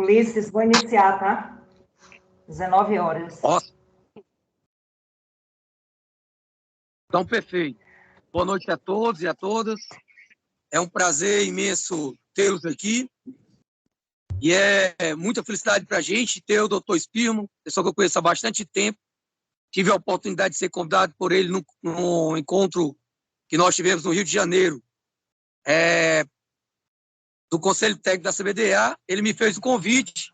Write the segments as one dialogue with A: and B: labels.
A: Ulisses, vou iniciar, tá? 19 horas.
B: Ótimo. Então, perfeito. Boa noite a todos e a todas. É um prazer imenso tê-los aqui. E é muita felicidade para a gente ter o Dr. Espirmo, pessoa que eu conheço há bastante tempo. Tive a oportunidade de ser convidado por ele num encontro que nós tivemos no Rio de Janeiro, do Conselho Técnico da CBDA. Ele me fez o convite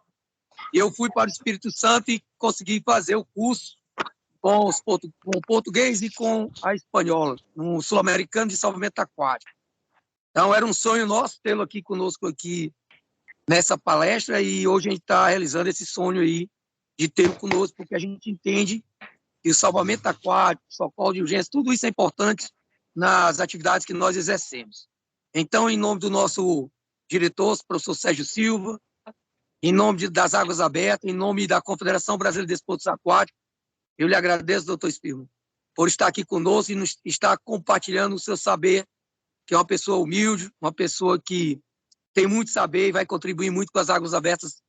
B: e eu fui para o Espírito Santo e consegui fazer o curso com o português e com a espanhola, no Sul-Americano de Salvamento Aquático. Então, era um sonho nosso tê-lo aqui conosco aqui nessa palestra, e hoje a gente está realizando esse sonho aí de tê-lo conosco, porque a gente entende que o salvamento aquático, socorro de urgência, tudo isso é importante nas atividades que nós exercemos. Então, em nome do nosso diretor, professor Sérgio Silva, em nome das Águas Abertas, em nome da Confederação Brasileira de Desportos Aquáticos, eu lhe agradeço, doutor Espirmo, por estar aqui conosco e estar compartilhando o seu saber, que é uma pessoa humilde, uma pessoa que tem muito saber e vai contribuir muito com as Águas Abertas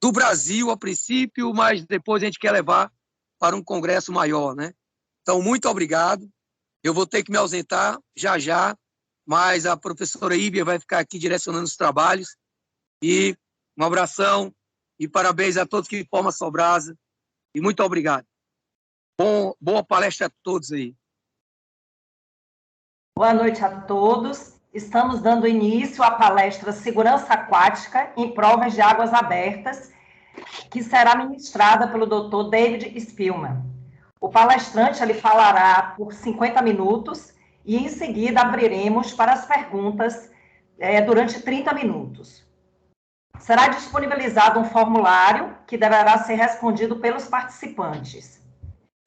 B: do Brasil, a princípio, mas depois a gente quer levar para um congresso maior, né? Então, muito obrigado. Eu vou ter que me ausentar já, mas a professora Íbia vai ficar aqui direcionando os trabalhos. E um abração e parabéns a todos que formam a Sobrasa. E muito obrigado. Boa palestra a todos aí.
A: Boa noite a todos. Estamos dando início à palestra Segurança Aquática em Provas de Águas Abertas, que será ministrada pelo Dr. David Spillman. O palestrante ele falará por 50 minutos e, em seguida, abriremos para as perguntas durante 30 minutos. Será disponibilizado um formulário que deverá ser respondido pelos participantes.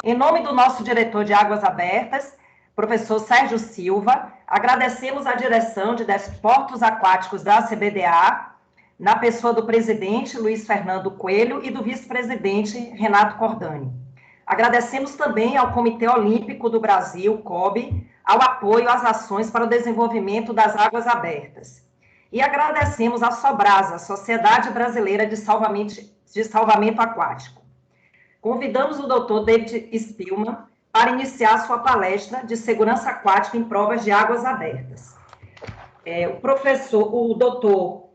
A: Em nome do nosso diretor de Águas Abertas, professor Sérgio Silva, agradecemos a direção de Desportos Aquáticos da CBDA, na pessoa do presidente Luiz Fernando Coelho e do vice-presidente Renato Cordani. Agradecemos também ao Comitê Olímpico do Brasil, COB, ao apoio às ações para o desenvolvimento das águas abertas. E agradecemos à Sobrasa, Sociedade Brasileira de Salvamento Aquático. Convidamos o Dr. David Spillman para iniciar sua palestra de segurança aquática em provas de águas abertas. O doutor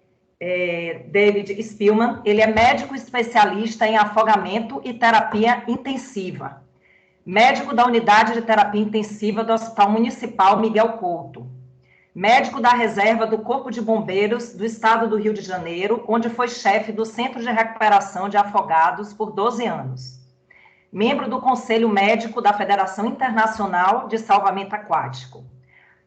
A: David Spillman, ele é médico especialista em afogamento e terapia intensiva, médico da Unidade de Terapia Intensiva do Hospital Municipal Miguel Couto, médico da reserva do Corpo de Bombeiros do Estado do Rio de Janeiro, onde foi chefe do Centro de Recuperação de Afogados por 12 anos. Membro do Conselho Médico da Federação Internacional de Salvamento Aquático.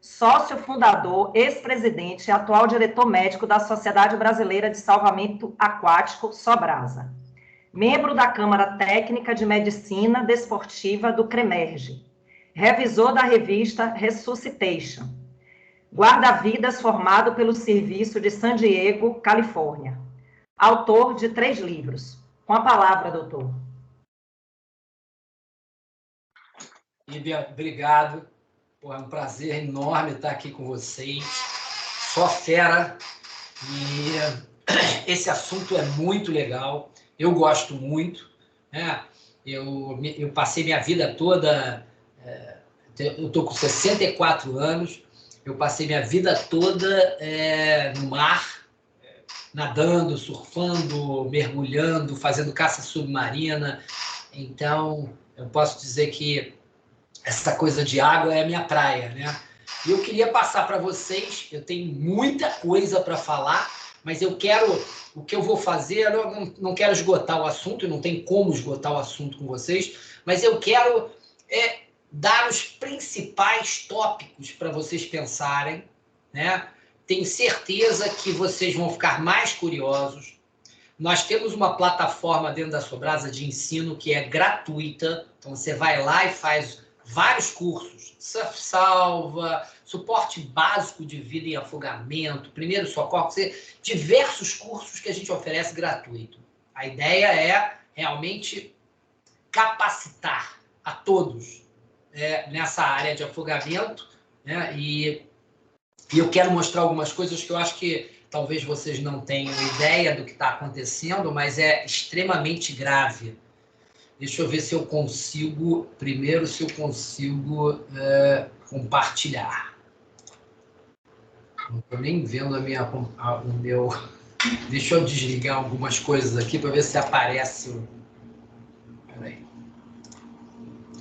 A: Sócio fundador, ex-presidente e atual diretor médico da Sociedade Brasileira de Salvamento Aquático, Sobrasa. Membro da Câmara Técnica de Medicina Desportiva do CREMERGE. Revisor da revista Resuscitation. Guarda-vidas formado pelo Serviço de San Diego, Califórnia. Autor de 3 livros. Com a palavra, doutor.
C: Íbia, obrigado. É um prazer enorme estar aqui com vocês. Só fera. E esse assunto é muito legal. Eu gosto muito. Né? Eu passei minha vida toda... Eu estou com 64 anos. Eu passei minha vida toda no mar, nadando, surfando, mergulhando, fazendo caça submarina. Então, eu posso dizer que essa coisa de água é a minha praia, né? E eu queria passar para vocês, eu tenho muita coisa para falar, mas o que eu vou fazer, eu não quero esgotar o assunto, não tem como esgotar o assunto com vocês, mas eu quero dar os principais tópicos para vocês pensarem, né? Tenho certeza que vocês vão ficar mais curiosos. Nós temos uma plataforma dentro da Sobrasa de ensino que é gratuita, então você vai lá e faz vários cursos, surf salva, suporte básico de vida em afogamento, primeiro socorro, diversos cursos que a gente oferece gratuito. A ideia é realmente capacitar a todos nessa área de afogamento, né? E eu quero mostrar algumas coisas que eu acho que talvez vocês não tenham ideia do que está acontecendo, mas é extremamente grave. Deixa eu ver se eu consigo, primeiro, se eu consigo compartilhar. Não estou nem vendo o meu... Deixa eu desligar algumas coisas aqui para ver se aparece o... Peraí.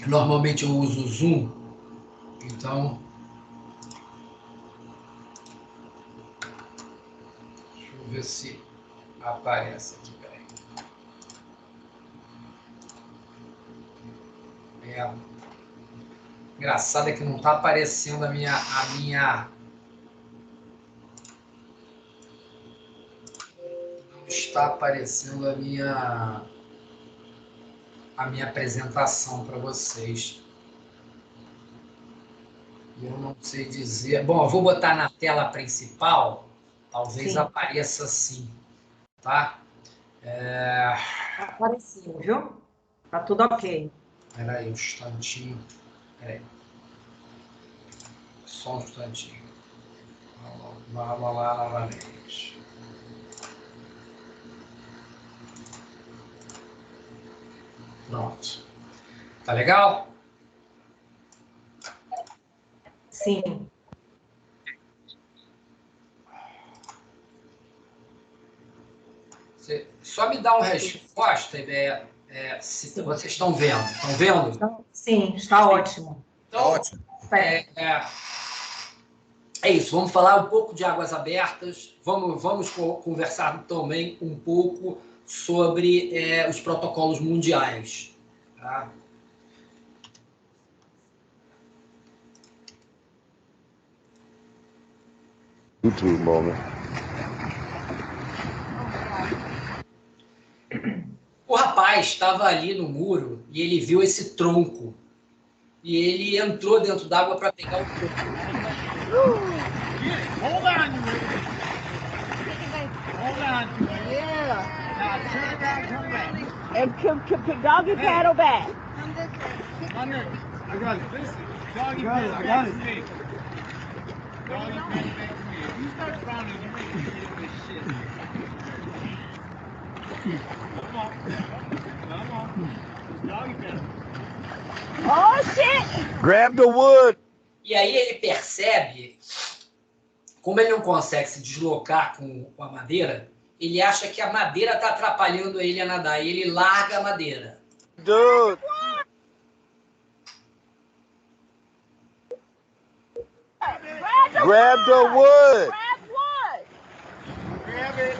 C: Normalmente eu uso o Zoom, então... Deixa eu ver se aparece aqui, peraí. Engraçado é que não está aparecendo a minha... Não está aparecendo a minha apresentação para vocês. Eu não sei dizer... Bom, eu vou botar na tela principal, talvez apareça assim, tá?
A: Apareceu, viu? Tá tudo ok.
C: Espera aí um instantinho. Espera aí. Só um instantinho. Vamos lá novamente. Pronto. Tá legal?
A: Sim.
C: Você só me dá uma resposta, se vocês estão vendo. Estão vendo?
A: Sim, está ótimo.
C: Então,
B: Ótimo.
C: É isso, vamos falar um pouco de águas abertas, vamos conversar também um pouco sobre os protocolos mundiais. Tá?
D: YouTube moment.
C: O rapaz estava ali no muro e ele viu esse tronco. E ele entrou dentro d'água para pegar o tronco.
E: Hold on. Hold on. Yeah. Now turn around, turn back.
F: And doggy paddle back.
E: On there. I got it. Listen. Doggy paddle back to me. Doggy paddle back to me. If you start drowning, you're going to get this shit. Come on. Come on. Doggy paddle.
F: Oh, shit!
D: Grab the wood.
C: E aí ele percebe, como ele não consegue se deslocar com a madeira, ele acha que a madeira está atrapalhando ele a nadar, e ele larga a madeira.
D: Dude. Grab the wood.
F: Grab wood!
E: Grab it.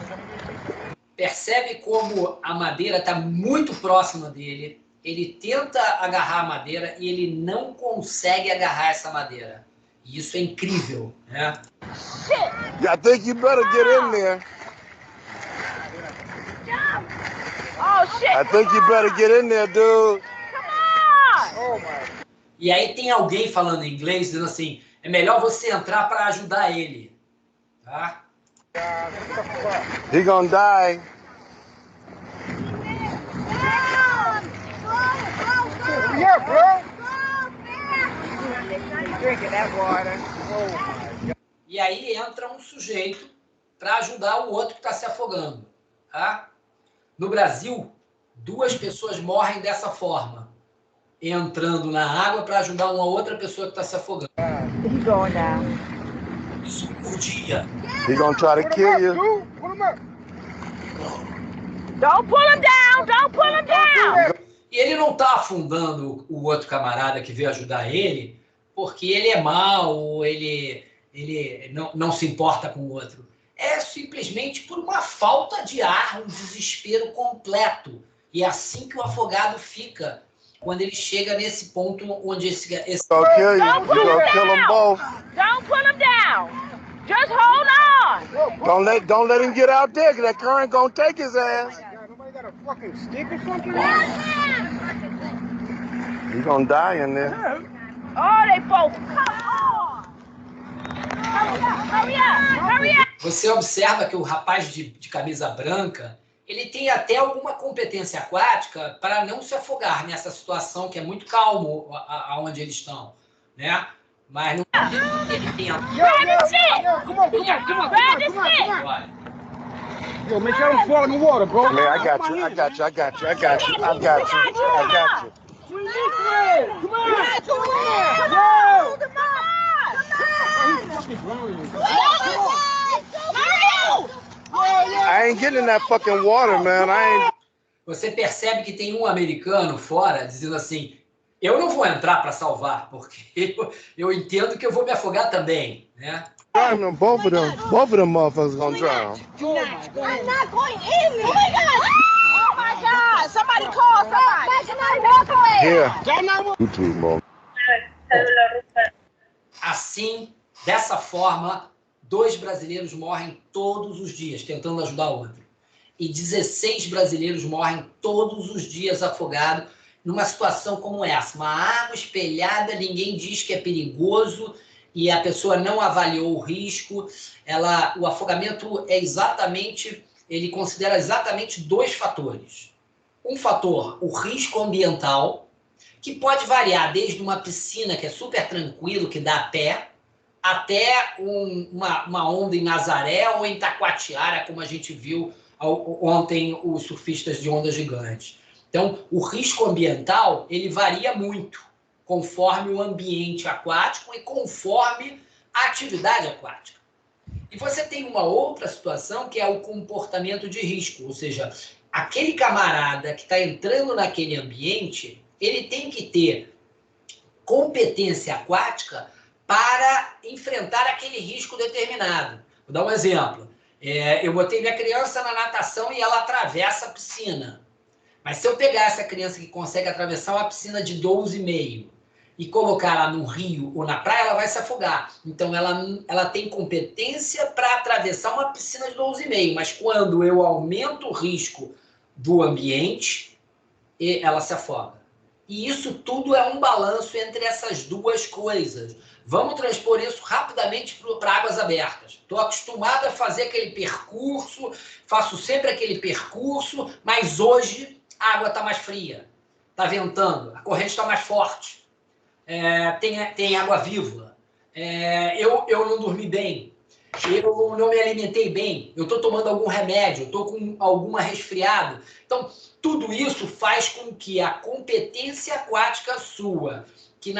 C: Percebe como a madeira está muito próxima dele, ele tenta agarrar a madeira e ele não consegue agarrar essa madeira. E isso é incrível, né?
D: I think you better get in there.
F: Oh, shit!
D: I think you better get in there, dude.
F: Come on!
C: E aí tem alguém falando em inglês dizendo assim, é melhor você entrar para ajudar ele. Tá?
D: He gonna die.
E: Yeah, bro.
F: Drinking that water.
C: E aí entra um sujeito para ajudar o outro que está se afogando. Tá? No Brasil, 2 pessoas morrem dessa forma, entrando na água para ajudar uma outra pessoa que está se afogando.
F: He's going down.
C: Isso por dia.
D: He gonna try to kill you.
E: Dude, put him up.
F: Don't pull him down! Don't pull him down!
C: E ele não está afundando o outro camarada que veio ajudar ele porque ele é mau, ele não se importa com o outro. É simplesmente por uma falta de ar, um desespero completo. E é assim que o afogado fica quando ele chega nesse ponto onde esse...
D: Gonna kill you. You gonna kill them both.
F: Don't pull him down! Just hold on!
D: Don't let him get out there, 'cause that current gonna take his ass.
E: Nobody got a fucking stick or something?
D: He's gonna die in there.
F: Oh, they both. Come on! Hurry up! Hurry up!
C: Você observa que o rapaz de camisa branca, ele tem até alguma competência aquática para não se afogar nessa situação que é muito calmo aonde eles estão, né? Mas não ele tenta.
F: Grab the stick!
E: Come on, come on, come on,
F: Grab the
E: come on,
F: stick!
E: come on.
C: Olha,
E: Yo, make sure I don't fall in the water, bro.
D: Man, I got you. I got you. I got you. I got you. I got you. I got you.
E: Swing this way. Come on.
F: Come on!
E: Come
F: Come
E: on.
F: on!
E: He's fucking drowning.
D: I ain't getting in that fucking water, man. I ain't.
C: você percebe que tem um americano fora dizendo assim: eu não vou entrar para salvar, porque eu entendo que eu vou me afogar também, né?
D: Drowning. Both of them motherfuckers gonna drown.
F: I'm not going in. Oh my God! Oh my God! Somebody call somebody! Somebody walk away!
D: Here. YouTube, mom.
C: Assim, dessa forma, 2 brasileiros morrem todos os dias tentando ajudar o outro. E 16 brasileiros morrem todos os dias afogados numa situação como essa. Uma água espelhada, ninguém diz que é perigoso e a pessoa não avaliou o risco. O afogamento é exatamente, ele considera exatamente 2 fatores. Um fator, o risco ambiental, que pode variar desde uma piscina que é super tranquilo, que dá a pé, até uma onda em Nazaré ou em Taquatiara, como a gente viu ontem os surfistas de ondas gigantes. Então, o risco ambiental, ele varia muito, conforme o ambiente aquático e conforme a atividade aquática. E você tem uma outra situação que é o comportamento de risco, ou seja, aquele camarada que está entrando naquele ambiente, ele tem que ter competência aquática para enfrentar aquele risco determinado. Vou dar um exemplo. Eu botei minha criança na natação e ela atravessa a piscina. Mas se eu pegar essa criança que consegue atravessar uma piscina de 12,5 e colocar ela no rio ou na praia, ela vai se afogar. Então, ela tem competência para atravessar uma piscina de 12,5, mas quando eu aumento o risco do ambiente, ela se afoga. E isso tudo é um balanço entre essas 2 coisas. Vamos transpor isso rapidamente para águas abertas. Estou acostumado a fazer aquele percurso, faço sempre aquele percurso, mas hoje a água está mais fria, está ventando, a corrente está mais forte, tem água viva, eu não dormi bem, eu não me alimentei bem, eu estou tomando algum remédio, eu estou com alguma resfriado. Então, tudo isso faz com que a competência aquática sua, que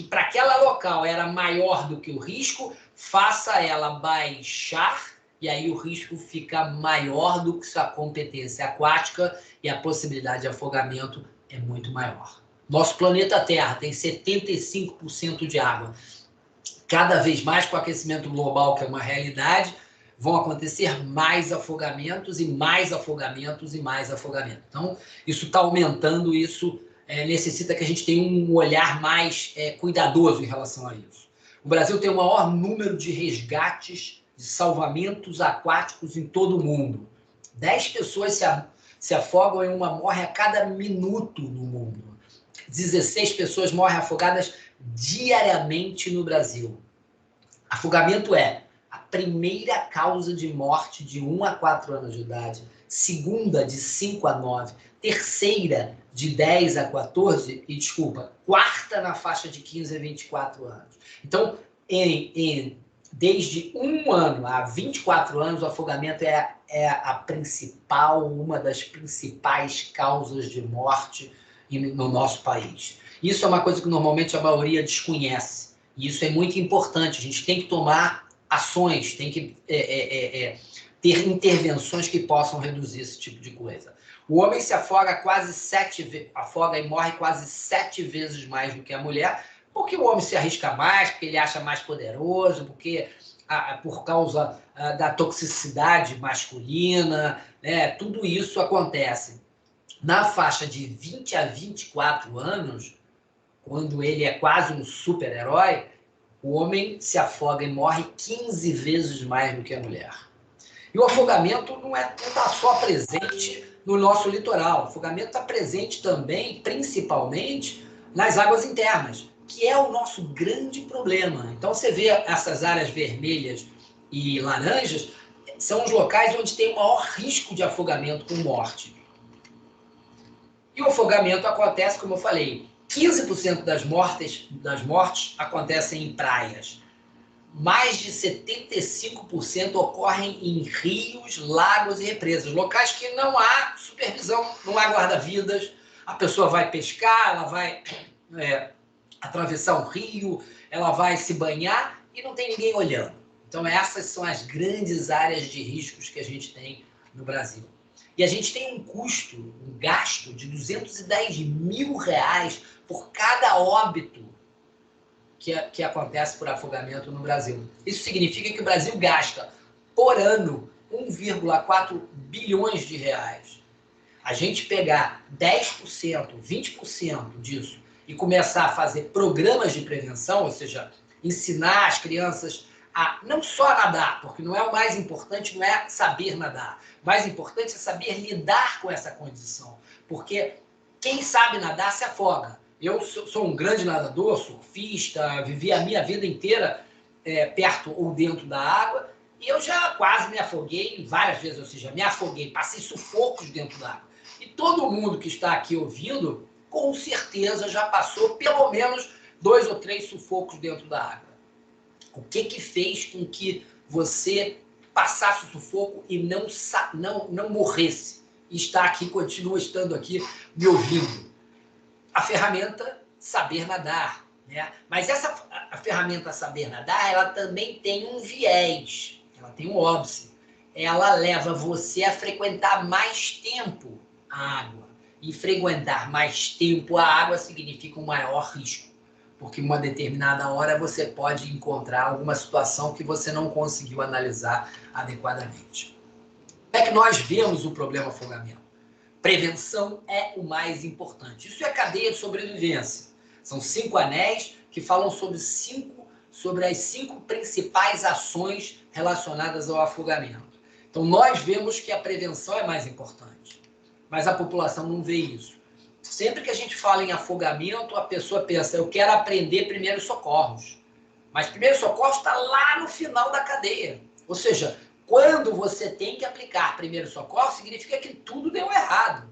C: para aquela local era maior do que o risco, faça ela baixar, e aí o risco fica maior do que sua competência aquática e a possibilidade de afogamento é muito maior. Nosso planeta Terra tem 75% de água. Cada vez mais com o aquecimento global, que é uma realidade, vão acontecer mais afogamentos e mais afogamentos e mais afogamentos. Então, isso está aumentando, isso necessita que a gente tenha um olhar mais cuidadoso em relação a isso. O Brasil tem o maior número de resgates, de salvamentos aquáticos em todo o mundo. 10 pessoas se afogam e uma morre a cada minuto no mundo. 16 pessoas morrem afogadas diariamente no Brasil. Afogamento é a primeira causa de morte de 1 a 4 anos de idade, segunda de 5 a 9, terceira de 10 a 14 e, quarta na faixa de 15 a 24 anos. Então, desde 1 ano a 24 anos, o afogamento é uma das principais causas de morte no nosso país. Isso é uma coisa que normalmente a maioria desconhece. E isso é muito importante. A gente tem que tomar ações, tem que ter intervenções que possam reduzir esse tipo de coisa. O homem se afoga afoga e morre quase 7 vezes mais do que a mulher, porque o homem se arrisca mais, porque ele acha mais poderoso, por causa da toxicidade masculina, né? Tudo isso acontece. Na faixa de 20 a 24 anos, quando ele é quase um super-herói, o homem se afoga e morre 15 vezes mais do que a mulher. E o afogamento não está só presente no nosso litoral. O afogamento está presente também, principalmente, nas águas internas, que é o nosso grande problema. Então, você vê essas áreas vermelhas e laranjas, são os locais onde tem o maior risco de afogamento com morte. E o afogamento acontece, como eu falei, 15% das mortes acontecem em praias. Mais de 75% ocorrem em rios, lagos e represas, locais que não há supervisão, não há guarda-vidas, a pessoa vai pescar, ela vai atravessar um rio, ela vai se banhar e não tem ninguém olhando. Então, essas são as grandes áreas de riscos que a gente tem no Brasil. E a gente tem um gasto de R$210 mil por cada óbito que acontece por afogamento no Brasil. Isso significa que o Brasil gasta, por ano, 1,4 bilhões de reais. A gente pegar 10%, 20% disso e começar a fazer programas de prevenção, ou seja, ensinar as crianças a não só nadar, porque não é o mais importante, não é saber nadar. O mais importante é saber lidar com essa condição, porque quem sabe nadar se afoga. Eu sou um grande nadador, surfista, vivi a minha vida inteira perto ou dentro da água, e eu já quase me afoguei várias vezes, ou seja, me afoguei, passei sufocos dentro da água. E todo mundo que está aqui ouvindo, com certeza já passou pelo menos 2 ou 3 sufocos dentro da água. O que fez com que você passasse o sufoco e não morresse? E está aqui, continua estando aqui, me ouvindo. A ferramenta saber nadar, né? Mas a ferramenta saber nadar, ela também tem um viés, ela tem um óbice. Ela leva você a frequentar mais tempo a água. E frequentar mais tempo a água significa um maior risco, porque em uma determinada hora você pode encontrar alguma situação que você não conseguiu analisar adequadamente. Como é que nós vemos o problema afogamento? Prevenção é o mais importante. Isso é cadeia de sobrevivência. São 5 anéis que falam sobre as 5 principais ações relacionadas ao afogamento. Então, nós vemos que a prevenção é mais importante, mas a população não vê isso. Sempre que a gente fala em afogamento, a pessoa pensa, eu quero aprender primeiros socorros. Mas primeiros socorros está lá no final da cadeia. Ou seja, quando você tem que aplicar primeiro socorro, significa que tudo deu errado.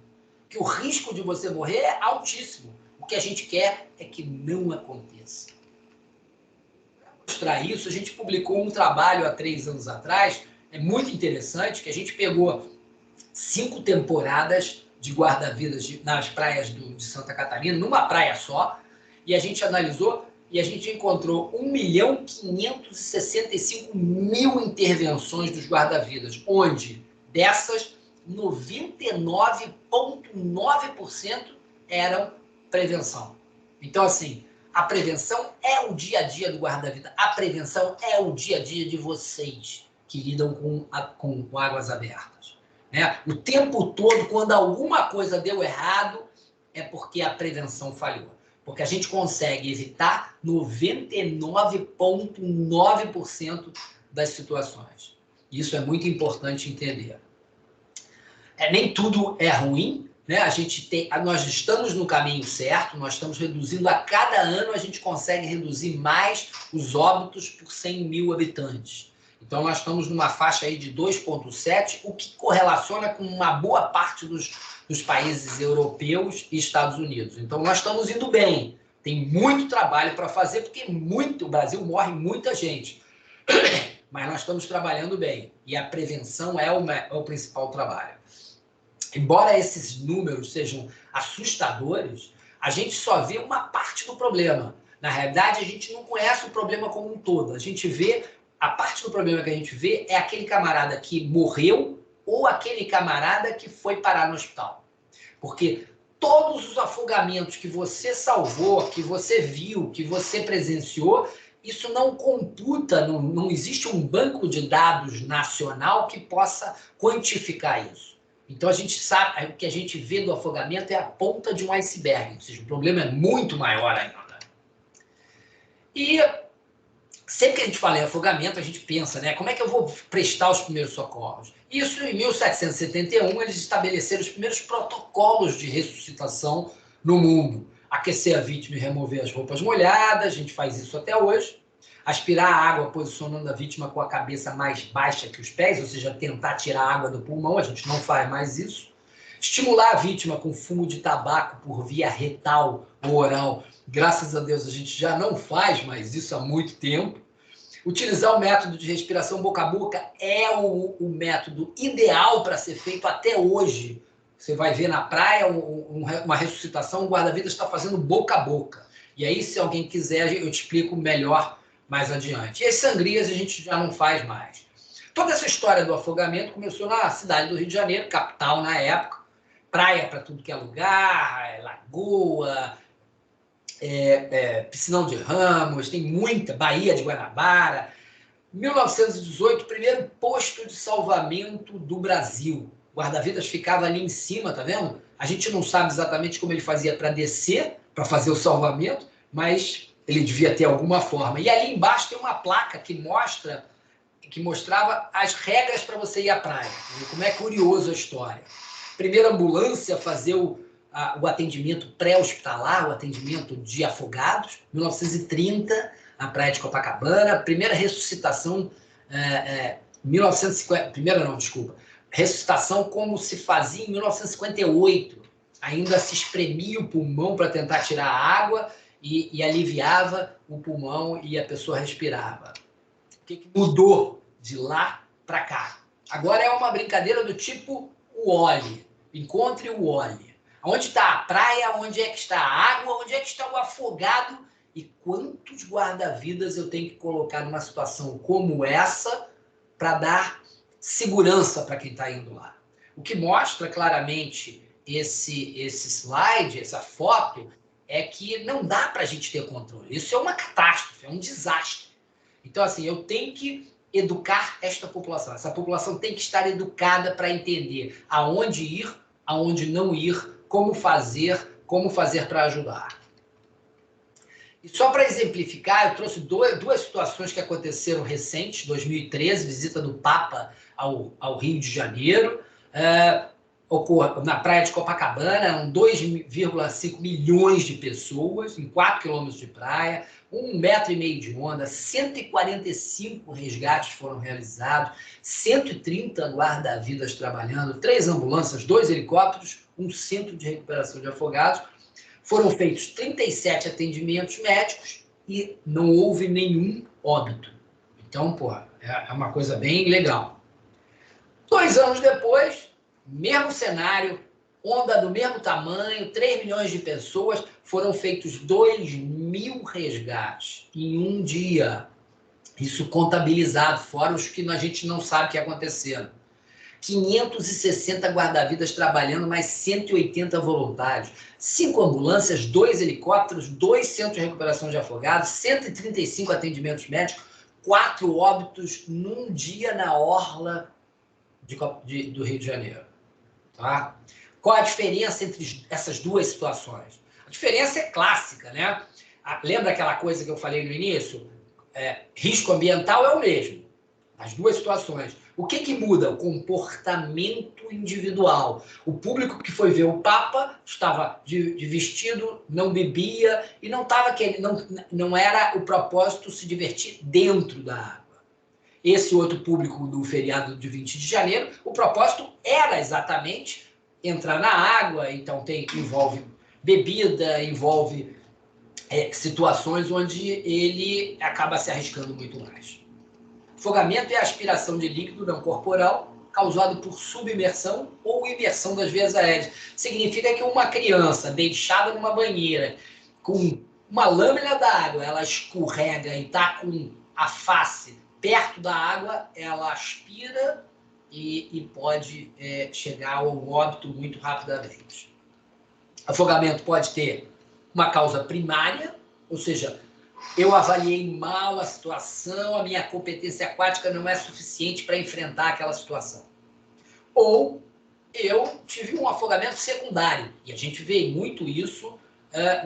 C: Que o risco de você morrer é altíssimo. O que a gente quer é que não aconteça. Para mostrar isso, a gente publicou um trabalho há 3 anos atrás, é muito interessante, que a gente pegou 5 temporadas de guarda-vidas nas praias de Santa Catarina, numa praia só, e a gente analisou e a gente encontrou 1.565.000 intervenções dos guarda-vidas, onde dessas 99,9% eram prevenção. Então, assim, a prevenção é o dia a dia do guarda-vida, a prevenção é o dia a dia de vocês que lidam com águas abertas. Né? O tempo todo, quando alguma coisa deu errado, é porque a prevenção falhou. Porque a gente consegue evitar 99,9% das situações. Isso é muito importante entender. Nem tudo é ruim, né? Nós estamos no caminho certo, nós estamos reduzindo, a cada ano a gente consegue reduzir mais os óbitos por 100 mil habitantes. Então, nós estamos numa faixa aí de 2,7, o que correlaciona com uma boa parte dos países europeus e Estados Unidos. Então, nós estamos indo bem. Tem muito trabalho para fazer, porque o Brasil morre muita gente. Mas nós estamos trabalhando bem. E a prevenção é o principal trabalho. Embora esses números sejam assustadores, a gente só vê uma parte do problema. Na realidade, a gente não conhece o problema como um todo. A parte do problema que a gente vê é aquele camarada que morreu ou aquele camarada que foi parar no hospital. Porque todos os afogamentos que você salvou, que você viu, que você presenciou, isso não computa, não existe um banco de dados nacional que possa quantificar isso. Então, a gente sabe, o que a gente vê do afogamento é a ponta de um iceberg, ou seja, o problema é muito maior ainda. E sempre que a gente fala em afogamento, a gente pensa, né, como é que eu vou prestar os primeiros socorros? Isso, em 1771, eles estabeleceram os primeiros protocolos de ressuscitação no mundo. Aquecer a vítima e remover as roupas molhadas, a gente faz isso até hoje. Aspirar a água posicionando a vítima com a cabeça mais baixa que os pés, ou seja, tentar tirar a água do pulmão, a gente não faz mais isso. Estimular a vítima com fumo de tabaco por via retal ou oral. Graças a Deus a gente já não faz mais isso há muito tempo. Utilizar o método de respiração boca a boca é o método ideal para ser feito até hoje. Você vai ver na praia uma ressuscitação, o guarda-vidas está fazendo boca a boca. E aí, se alguém quiser, eu te explico melhor mais adiante. E as sangrias a gente já não faz mais. Toda essa história do afogamento começou na cidade do Rio de Janeiro, capital na época. Praia para tudo que é lugar, lagoa, Piscinão de Ramos, tem muita, Baía de Guanabara. 1918, primeiro posto de salvamento do Brasil. O guarda-vidas ficava ali em cima, tá vendo? A gente não sabe exatamente como ele fazia para descer, para fazer o salvamento, mas ele devia ter alguma forma. E ali embaixo tem uma placa que mostrava as regras para você ir à praia. Como é curioso a história. Primeira ambulância a fazer o atendimento pré-hospitalar, o atendimento de afogados, 1930, na praia de Copacabana. Primeira ressuscitação, 1950, ressuscitação como se fazia em 1958. Ainda se espremia o pulmão para tentar tirar a água e aliviava o pulmão e a pessoa respirava. O que mudou de lá para cá? Agora é uma brincadeira do tipo o Wall-E. Encontre o Wall-E. Onde está a praia? Onde é que está a água? Onde é que está o afogado? E quantos guarda-vidas eu tenho que colocar numa situação como essa para dar segurança para quem está indo lá? O que mostra claramente esse slide, essa foto, é que não dá para a gente ter controle. Isso é uma catástrofe, é um desastre. Então, assim, eu tenho que educar esta população. Essa população tem que estar educada para entender aonde ir, aonde não ir, como fazer para ajudar. E só para exemplificar, eu trouxe duas situações que aconteceram recentes, 2013, visita do Papa ao Rio de Janeiro, na praia de Copacabana, eram 2,5 milhões de pessoas, em 4 quilômetros de praia, 1,5 metro de onda, 145 resgates foram realizados, 130 guarda-vidas trabalhando, 3 ambulâncias, 2 helicópteros, um centro de recuperação de afogados. Foram feitos 37 atendimentos médicos e não houve nenhum óbito. Então, é uma coisa bem legal. 2 anos depois, mesmo cenário, onda do mesmo tamanho, 3 milhões de pessoas, foram feitos 2.000 resgates em um dia. Isso contabilizado, fora os que a gente não sabe o que aconteceram. 560 guarda-vidas trabalhando, mais 180 voluntários. 5 ambulâncias, 2 helicópteros, 2 centros de recuperação de afogados, 135 atendimentos médicos, 4 óbitos num dia na orla do Rio de Janeiro. Tá? Qual a diferença entre essas duas situações? A diferença é clássica, né? Lembra aquela coisa que eu falei no início? Risco ambiental é o mesmo, as duas situações. O que muda? O comportamento individual. O público que foi ver o Papa estava de vestido, não bebia e não era o propósito se divertir dentro da água. Esse outro público do feriado de 20 de janeiro, o propósito era exatamente entrar na água, então envolve bebida, envolve situações onde ele acaba se arriscando muito mais. Afogamento é a aspiração de líquido não corporal causado por submersão ou imersão das vias aéreas. Significa que uma criança deixada numa banheira com uma lâmina d'água, ela escorrega e está com a face perto da água, ela aspira e pode chegar ao óbito muito rapidamente. Afogamento pode ter uma causa primária, ou seja, eu avaliei mal a situação, a minha competência aquática não é suficiente para enfrentar aquela situação. Ou eu tive um afogamento secundário, e a gente vê muito isso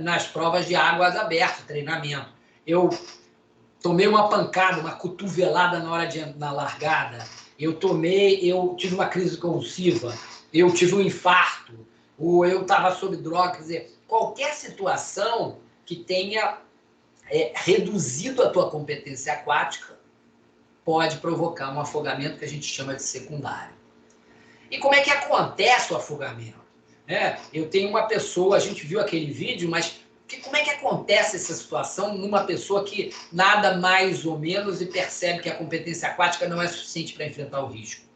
C: nas provas de águas abertas, treinamento. Eu tomei uma pancada, uma cotovelada na largada, eu tive uma crise convulsiva, eu tive um infarto, ou eu estava sob droga, quer dizer, qualquer situação que tenha reduzido a tua competência aquática pode provocar um afogamento que a gente chama de secundário. E como é que acontece o afogamento? Eu tenho uma pessoa, a gente viu aquele vídeo, mas como é que acontece essa situação numa pessoa que nada mais ou menos e percebe que a competência aquática não é suficiente para enfrentar o risco?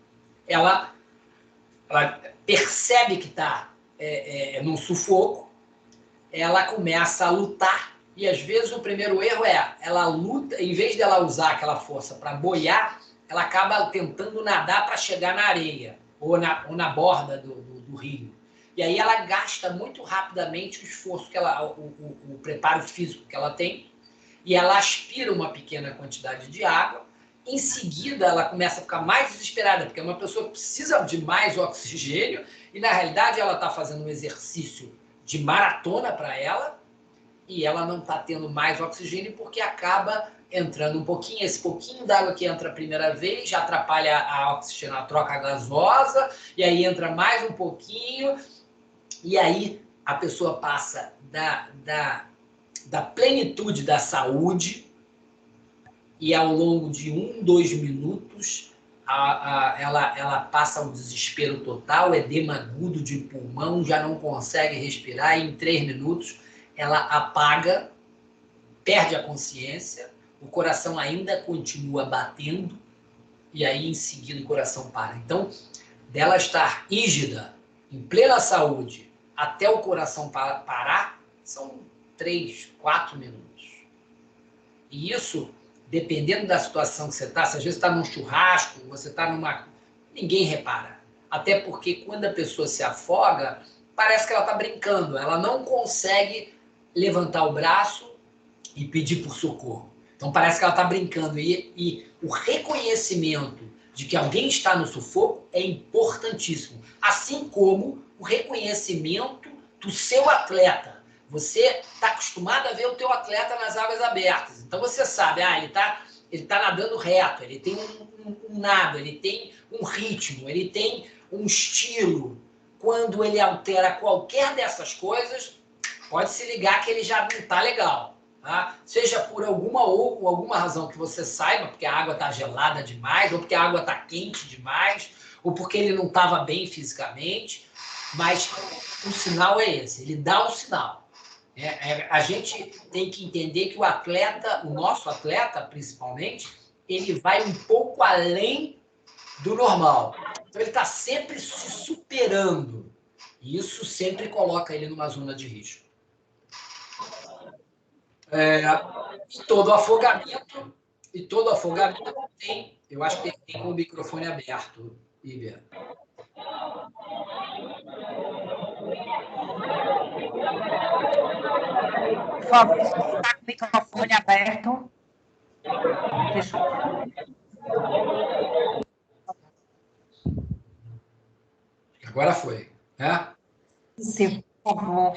C: Ela percebe que está num sufoco, ela começa a lutar, e às vezes o primeiro erro ela luta, em vez dela usar aquela força para boiar, ela acaba tentando nadar para chegar na areia, ou na borda do rio. E aí ela gasta muito rapidamente o esforço, o preparo físico que ela tem, e ela aspira uma pequena quantidade de água. Em seguida, ela começa a ficar mais desesperada, porque é uma pessoa que precisa de mais oxigênio, e na realidade ela está fazendo um exercício de maratona para ela, e ela não está tendo mais oxigênio porque acaba entrando um pouquinho, esse pouquinho d'água que entra a primeira vez já atrapalha a oxigênio, a troca gasosa, e aí entra mais um pouquinho, e aí a pessoa passa da plenitude da saúde, e ao longo de 2 minutos ela passa ao desespero total, edema agudo de pulmão, já não consegue respirar, e em 3 minutos ela apaga, perde a consciência, o coração ainda continua batendo, e aí em seguida o coração para. Então, dela estar rígida, em plena saúde, até o coração parar, são 3, 4 minutos. E isso, dependendo da situação que você está, se às vezes está num churrasco, você está numa... ninguém repara. Até porque quando a pessoa se afoga, parece que ela está brincando, ela não consegue levantar o braço e pedir por socorro. Então parece que ela está brincando. E o reconhecimento de que alguém está no sufoco é importantíssimo. Assim como o reconhecimento do seu atleta. Você está acostumado a ver o teu atleta nas águas abertas. Então você sabe, ele tá nadando reto, ele tem um nado, ele tem um ritmo, ele tem um estilo. Quando ele altera qualquer dessas coisas, pode se ligar que ele já não está legal. Tá? Seja por alguma razão que você saiba, porque a água está gelada demais, ou porque a água está quente demais, ou porque ele não estava bem fisicamente, mas o sinal é esse, ele dá um sinal. A gente tem que entender que o nosso atleta, principalmente, ele vai um pouco além do normal. Então, ele está sempre se superando. E isso sempre coloca ele numa zona de risco. E todo afogamento tem, eu acho que tem com o microfone aberto, Lívia.
A: Por favor, está com o microfone aberto. Deixa eu...
C: Agora foi, né?
A: Sim, por favor.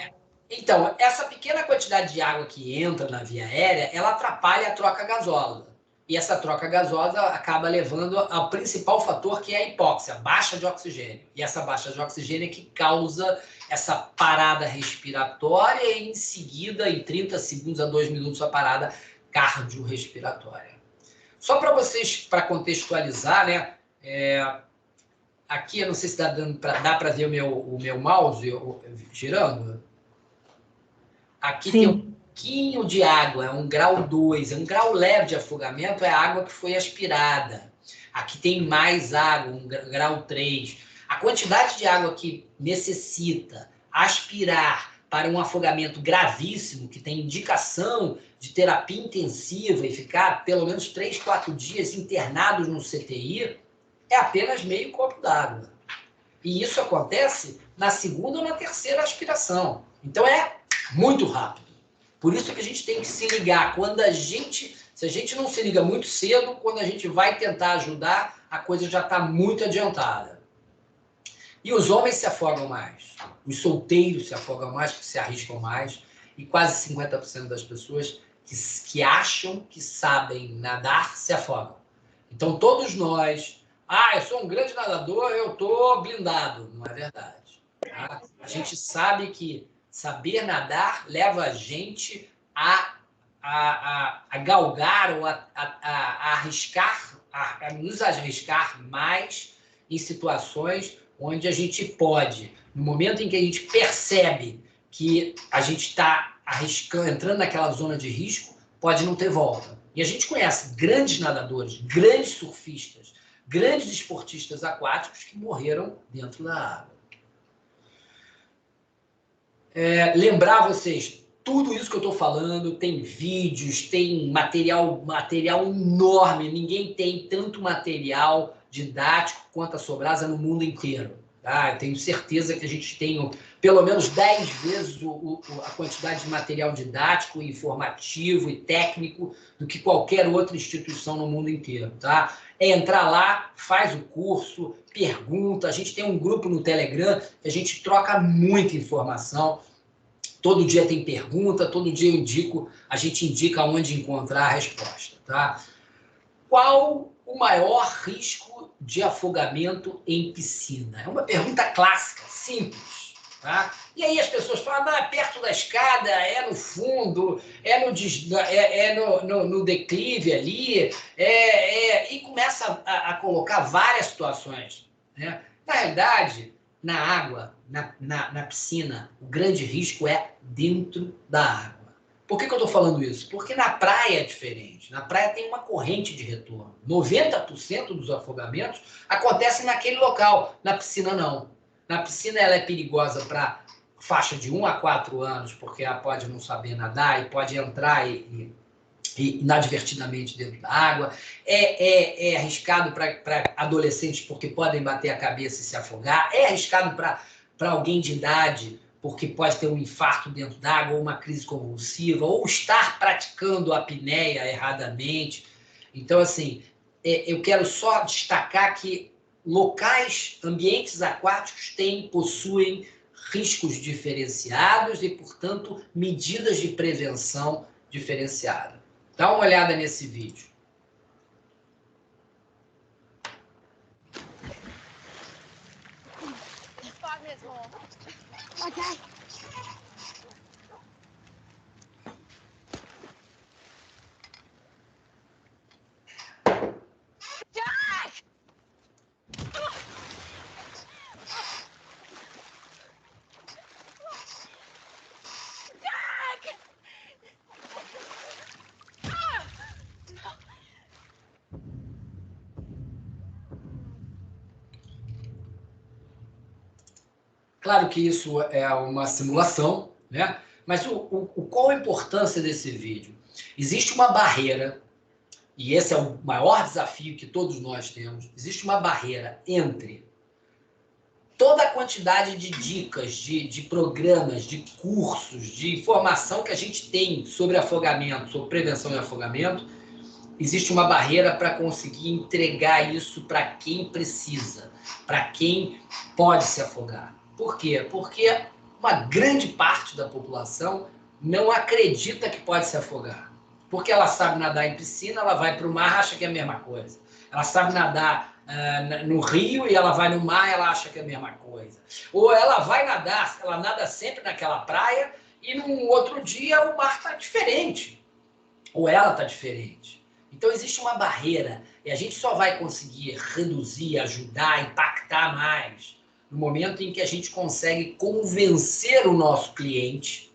C: Então, essa pequena quantidade de água que entra na via aérea, ela atrapalha a troca gasosa. E essa troca gasosa acaba levando ao principal fator, que é a hipóxia, baixa de oxigênio. E essa baixa de oxigênio é que causa essa parada respiratória e, em seguida, em 30 segundos a 2 minutos, a parada cardiorrespiratória. Só para vocês, para contextualizar, né? Aqui, eu não sei se dá para ver o meu mouse girando. Aqui
A: Sim.
C: tem um pouquinho de água, é um grau 2, é um grau leve de afogamento, é a água que foi aspirada. Aqui tem mais água, um grau 3. A quantidade de água que necessita aspirar para um afogamento gravíssimo, que tem indicação de terapia intensiva e ficar pelo menos 3, 4 dias internados no CTI, é apenas meio copo d'água. E isso acontece na segunda ou na terceira aspiração. Então é muito rápido. Por isso que a gente tem que se ligar. Se a gente não se liga muito cedo, quando a gente vai tentar ajudar, a coisa já está muito adiantada. E os homens se afogam mais. Os solteiros se afogam mais, que se arriscam mais. E quase 50% das pessoas que acham que sabem nadar se afogam. Então todos nós... eu sou um grande nadador, eu estou blindado. Não é verdade. Tá? A gente sabe que saber nadar leva a gente a galgar ou a arriscar, a nos arriscar mais em situações onde a gente pode, no momento em que a gente percebe que a gente está arriscando, entrando naquela zona de risco, pode não ter volta. E a gente conhece grandes nadadores, grandes surfistas, grandes esportistas aquáticos que morreram dentro da água. Lembrar vocês, tudo isso que eu estou falando, tem vídeos, tem material enorme, ninguém tem tanto material didático quanto a Sobrasa no mundo inteiro. Tá? Eu tenho certeza que a gente tem pelo menos 10 vezes a quantidade de material didático, informativo e técnico do que qualquer outra instituição no mundo inteiro. Tá? É entrar lá, faz o curso, pergunta. A gente tem um grupo no Telegram que a gente troca muita informação. Todo dia tem pergunta, todo dia a gente indica onde encontrar a resposta. Tá? Qual o maior risco de afogamento em piscina? É uma pergunta clássica, simples. Tá? E aí as pessoas falam, é perto da escada, é no fundo, no declive ali, e começa a colocar várias situações. Né? Na realidade, na água, na piscina, o grande risco é dentro da água. Por que eu estou falando isso? Porque na praia é diferente. Na praia tem uma corrente de retorno. 90% dos afogamentos acontecem naquele local. Na piscina, não. Na piscina, ela é perigosa para faixa de 1 a 4 anos, porque ela pode não saber nadar e pode entrar e inadvertidamente dentro da água. É arriscado para adolescentes, porque podem bater a cabeça e se afogar. É arriscado para alguém de idade, porque pode ter um infarto dentro d'água, ou uma crise convulsiva, ou estar praticando a apneia erradamente. Então, assim, eu quero só destacar que locais, ambientes aquáticos possuem riscos diferenciados e, portanto, medidas de prevenção diferenciadas. Dá uma olhada nesse vídeo.
F: Okay. Jack! Jack!
C: Claro que isso é uma simulação, né? Mas qual a importância desse vídeo? Existe uma barreira, e esse é o maior desafio que todos nós temos, existe uma barreira entre toda a quantidade de dicas, de programas, de cursos, de informação que a gente tem sobre afogamento, sobre prevenção de afogamento, existe uma barreira para conseguir entregar isso para quem precisa, para quem pode se afogar. Por quê? Porque uma grande parte da população não acredita que pode se afogar. Porque ela sabe nadar em piscina, ela vai para o mar, acha que é a mesma coisa. Ela sabe nadar no rio e ela vai no mar, ela acha que é a mesma coisa. Ou ela vai nadar, ela nada sempre naquela praia e num outro dia o mar está diferente. Ou ela está diferente. Então existe uma barreira e a gente só vai conseguir reduzir, ajudar, impactar mais no momento em que a gente consegue convencer o nosso cliente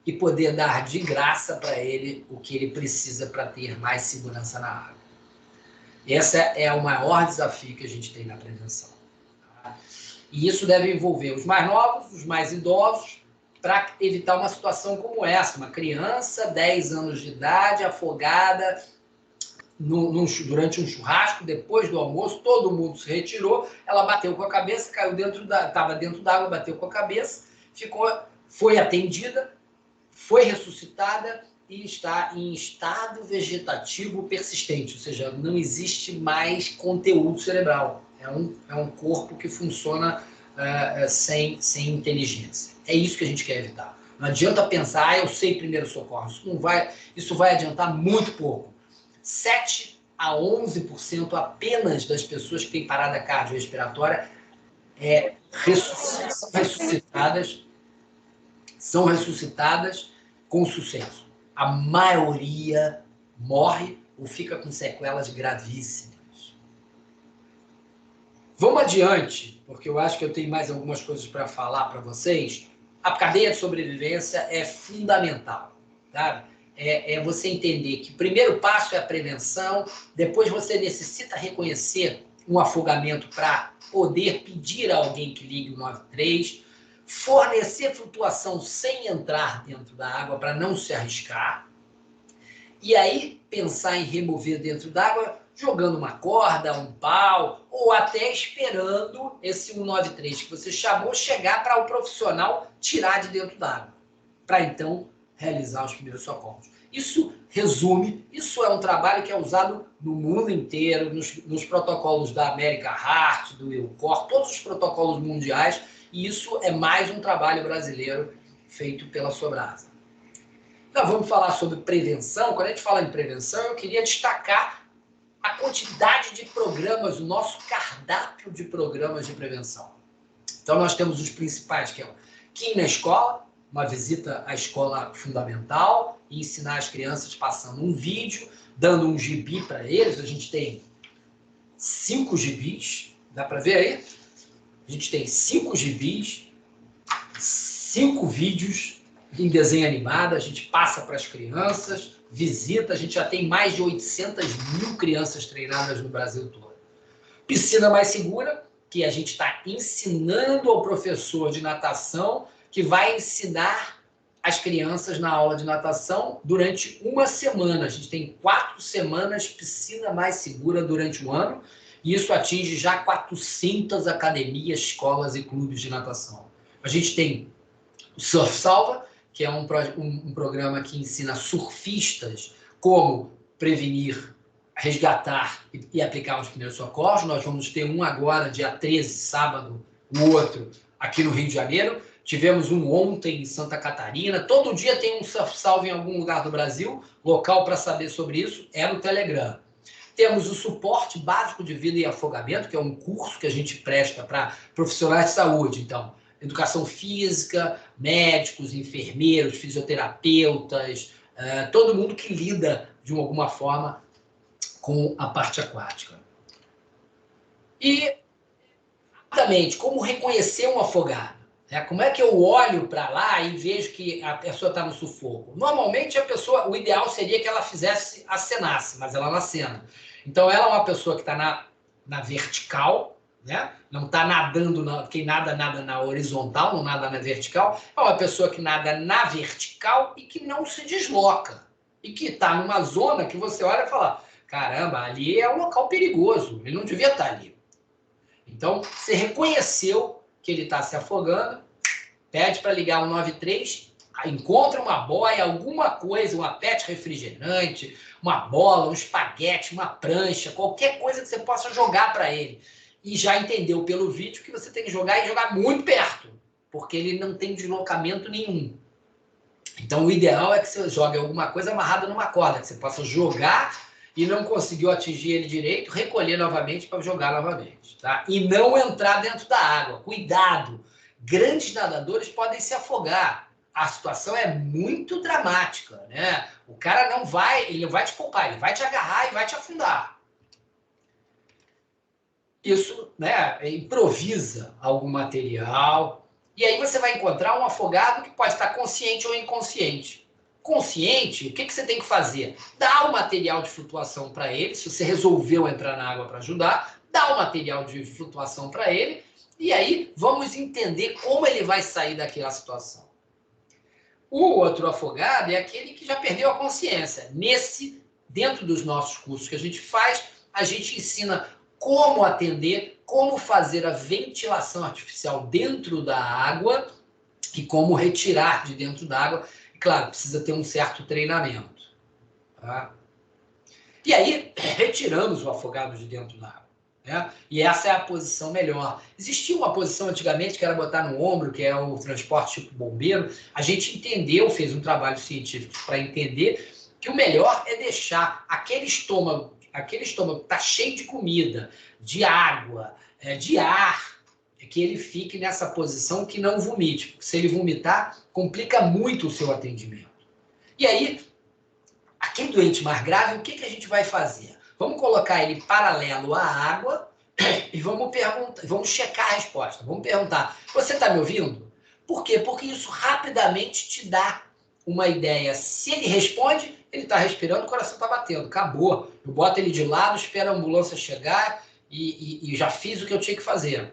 C: e poder dar de graça para ele o que ele precisa para ter mais segurança na água. Esse é o maior desafio que a gente tem na prevenção. Tá? E isso deve envolver os mais novos, os mais idosos, para evitar uma situação como essa. Uma criança, 10 anos de idade, afogada durante um churrasco, depois do almoço, todo mundo se retirou, ela bateu com a cabeça, estava dentro d'água, bateu com a cabeça, foi atendida, foi ressuscitada e está em estado vegetativo persistente, ou seja, não existe mais conteúdo cerebral. É um corpo que funciona sem inteligência. É isso que a gente quer evitar. Não adianta pensar, eu sei primeiro socorro. Isso vai adiantar muito pouco. 7 a 11% apenas das pessoas que têm parada cardiorrespiratória são ressuscitadas com sucesso. A maioria morre ou fica com sequelas gravíssimas. Vamos adiante, porque eu acho que eu tenho mais algumas coisas para falar para vocês. A cadeia de sobrevivência é fundamental, tá? É você entender que o primeiro passo é a prevenção, depois você necessita reconhecer um afogamento para poder pedir a alguém que ligue o 93, fornecer flutuação sem entrar dentro da água para não se arriscar, e aí pensar em remover dentro d'água jogando uma corda, um pau, ou até esperando esse 193 que você chamou chegar para o profissional tirar de dentro d'água, para então realizar os primeiros socorros. Isso resume, isso é um trabalho que é usado no mundo inteiro, nos protocolos da America Heart, do EUCOR, todos os protocolos mundiais, e isso é mais um trabalho brasileiro feito pela Sobrasa. Então, vamos falar sobre prevenção. Quando a gente fala em prevenção, eu queria destacar a quantidade de programas, o nosso cardápio de programas de prevenção. Então, nós temos os principais, que é o Kim na Escola, uma visita à escola fundamental, e ensinar as crianças passando um vídeo, dando um gibi para eles. A gente tem 5 gibis, dá para ver aí? A gente tem 5 gibis, 5 vídeos em desenho animado, a gente passa para as crianças, visita, a gente já tem mais de 800.000 crianças treinadas no Brasil todo. Piscina mais segura, que a gente está ensinando ao professor de natação, que vai ensinar as crianças na aula de natação durante uma semana. A gente tem 4 semanas piscina mais segura durante o ano, e isso atinge já 400 academias, escolas e clubes de natação. A gente tem o Surf Salva, que é um programa que ensina surfistas como prevenir, resgatar e aplicar os primeiros socorros. Nós vamos ter um agora, dia 13, sábado, o outro aqui no Rio de Janeiro. Tivemos um ontem em Santa Catarina. Todo dia tem um Surf Salva em algum lugar do Brasil. Local para saber sobre isso é no Telegram. Temos o suporte básico de vida e afogamento, que é um curso que a gente presta para profissionais de saúde. Então, educação física, médicos, enfermeiros, fisioterapeutas, todo mundo que lida de alguma forma com a parte aquática. E, rapidamente, como reconhecer um afogado? Como é que eu olho para lá e vejo que a pessoa está no sufoco? Normalmente, o ideal seria que ela acenasse, mas ela não acena. Então, ela é uma pessoa que está na vertical, né? Não está nadando, quem nada na horizontal, não nada na vertical. É uma pessoa que nada na vertical e que não se desloca. E que está numa zona que você olha e fala, caramba, ali é um local perigoso, ele não devia estar ali. Então, você reconheceu que ele está se afogando, pede para ligar o 93, encontra uma boia, alguma coisa, uma pet refrigerante, uma bola, um espaguete, uma prancha, qualquer coisa que você possa jogar para ele. E já entendeu pelo vídeo que você tem que jogar e jogar muito perto, porque ele não tem deslocamento nenhum. Então, o ideal é que você jogue alguma coisa amarrada numa corda, que você possa jogar e não conseguiu atingir ele direito, recolher novamente para jogar novamente. Tá? E não entrar dentro da água. Cuidado! Grandes nadadores podem se afogar. A situação é muito dramática, né? O cara ele não vai te poupar, ele vai te agarrar e vai te afundar. Isso, né, improvisa algum material, e aí você vai encontrar um afogado que pode estar consciente ou inconsciente. Consciente, o que você tem que fazer? Dá o material de flutuação para ele, se você resolveu entrar na água para ajudar, dá o material de flutuação para ele, e aí vamos entender como ele vai sair daquela situação. O outro afogado é aquele que já perdeu a consciência. Dentro dos nossos cursos que a gente faz, a gente ensina como atender, como fazer a ventilação artificial dentro da água e como retirar de dentro da água. E, claro, precisa ter um certo treinamento. Tá? E aí, retiramos o afogado de dentro da água. Né? E essa é a posição melhor. Existia uma posição antigamente que era botar no ombro, que é o transporte tipo bombeiro. A gente entendeu, fez um trabalho científico para entender que o melhor é deixar aquele estômago que está cheio de comida, de água, de ar, que ele fique nessa posição que não vomite. Porque se ele vomitar, complica muito o seu atendimento. E aí, aquele doente mais grave, o que a gente vai fazer? Vamos colocar ele paralelo à água E vamos perguntar, vamos checar a resposta. Vamos perguntar: você está me ouvindo? Por quê? Porque isso rapidamente te dá uma ideia. Se ele responde, ele está respirando, o coração está batendo. Acabou. Eu boto ele de lado, espero a ambulância chegar e já fiz o que eu tinha que fazer.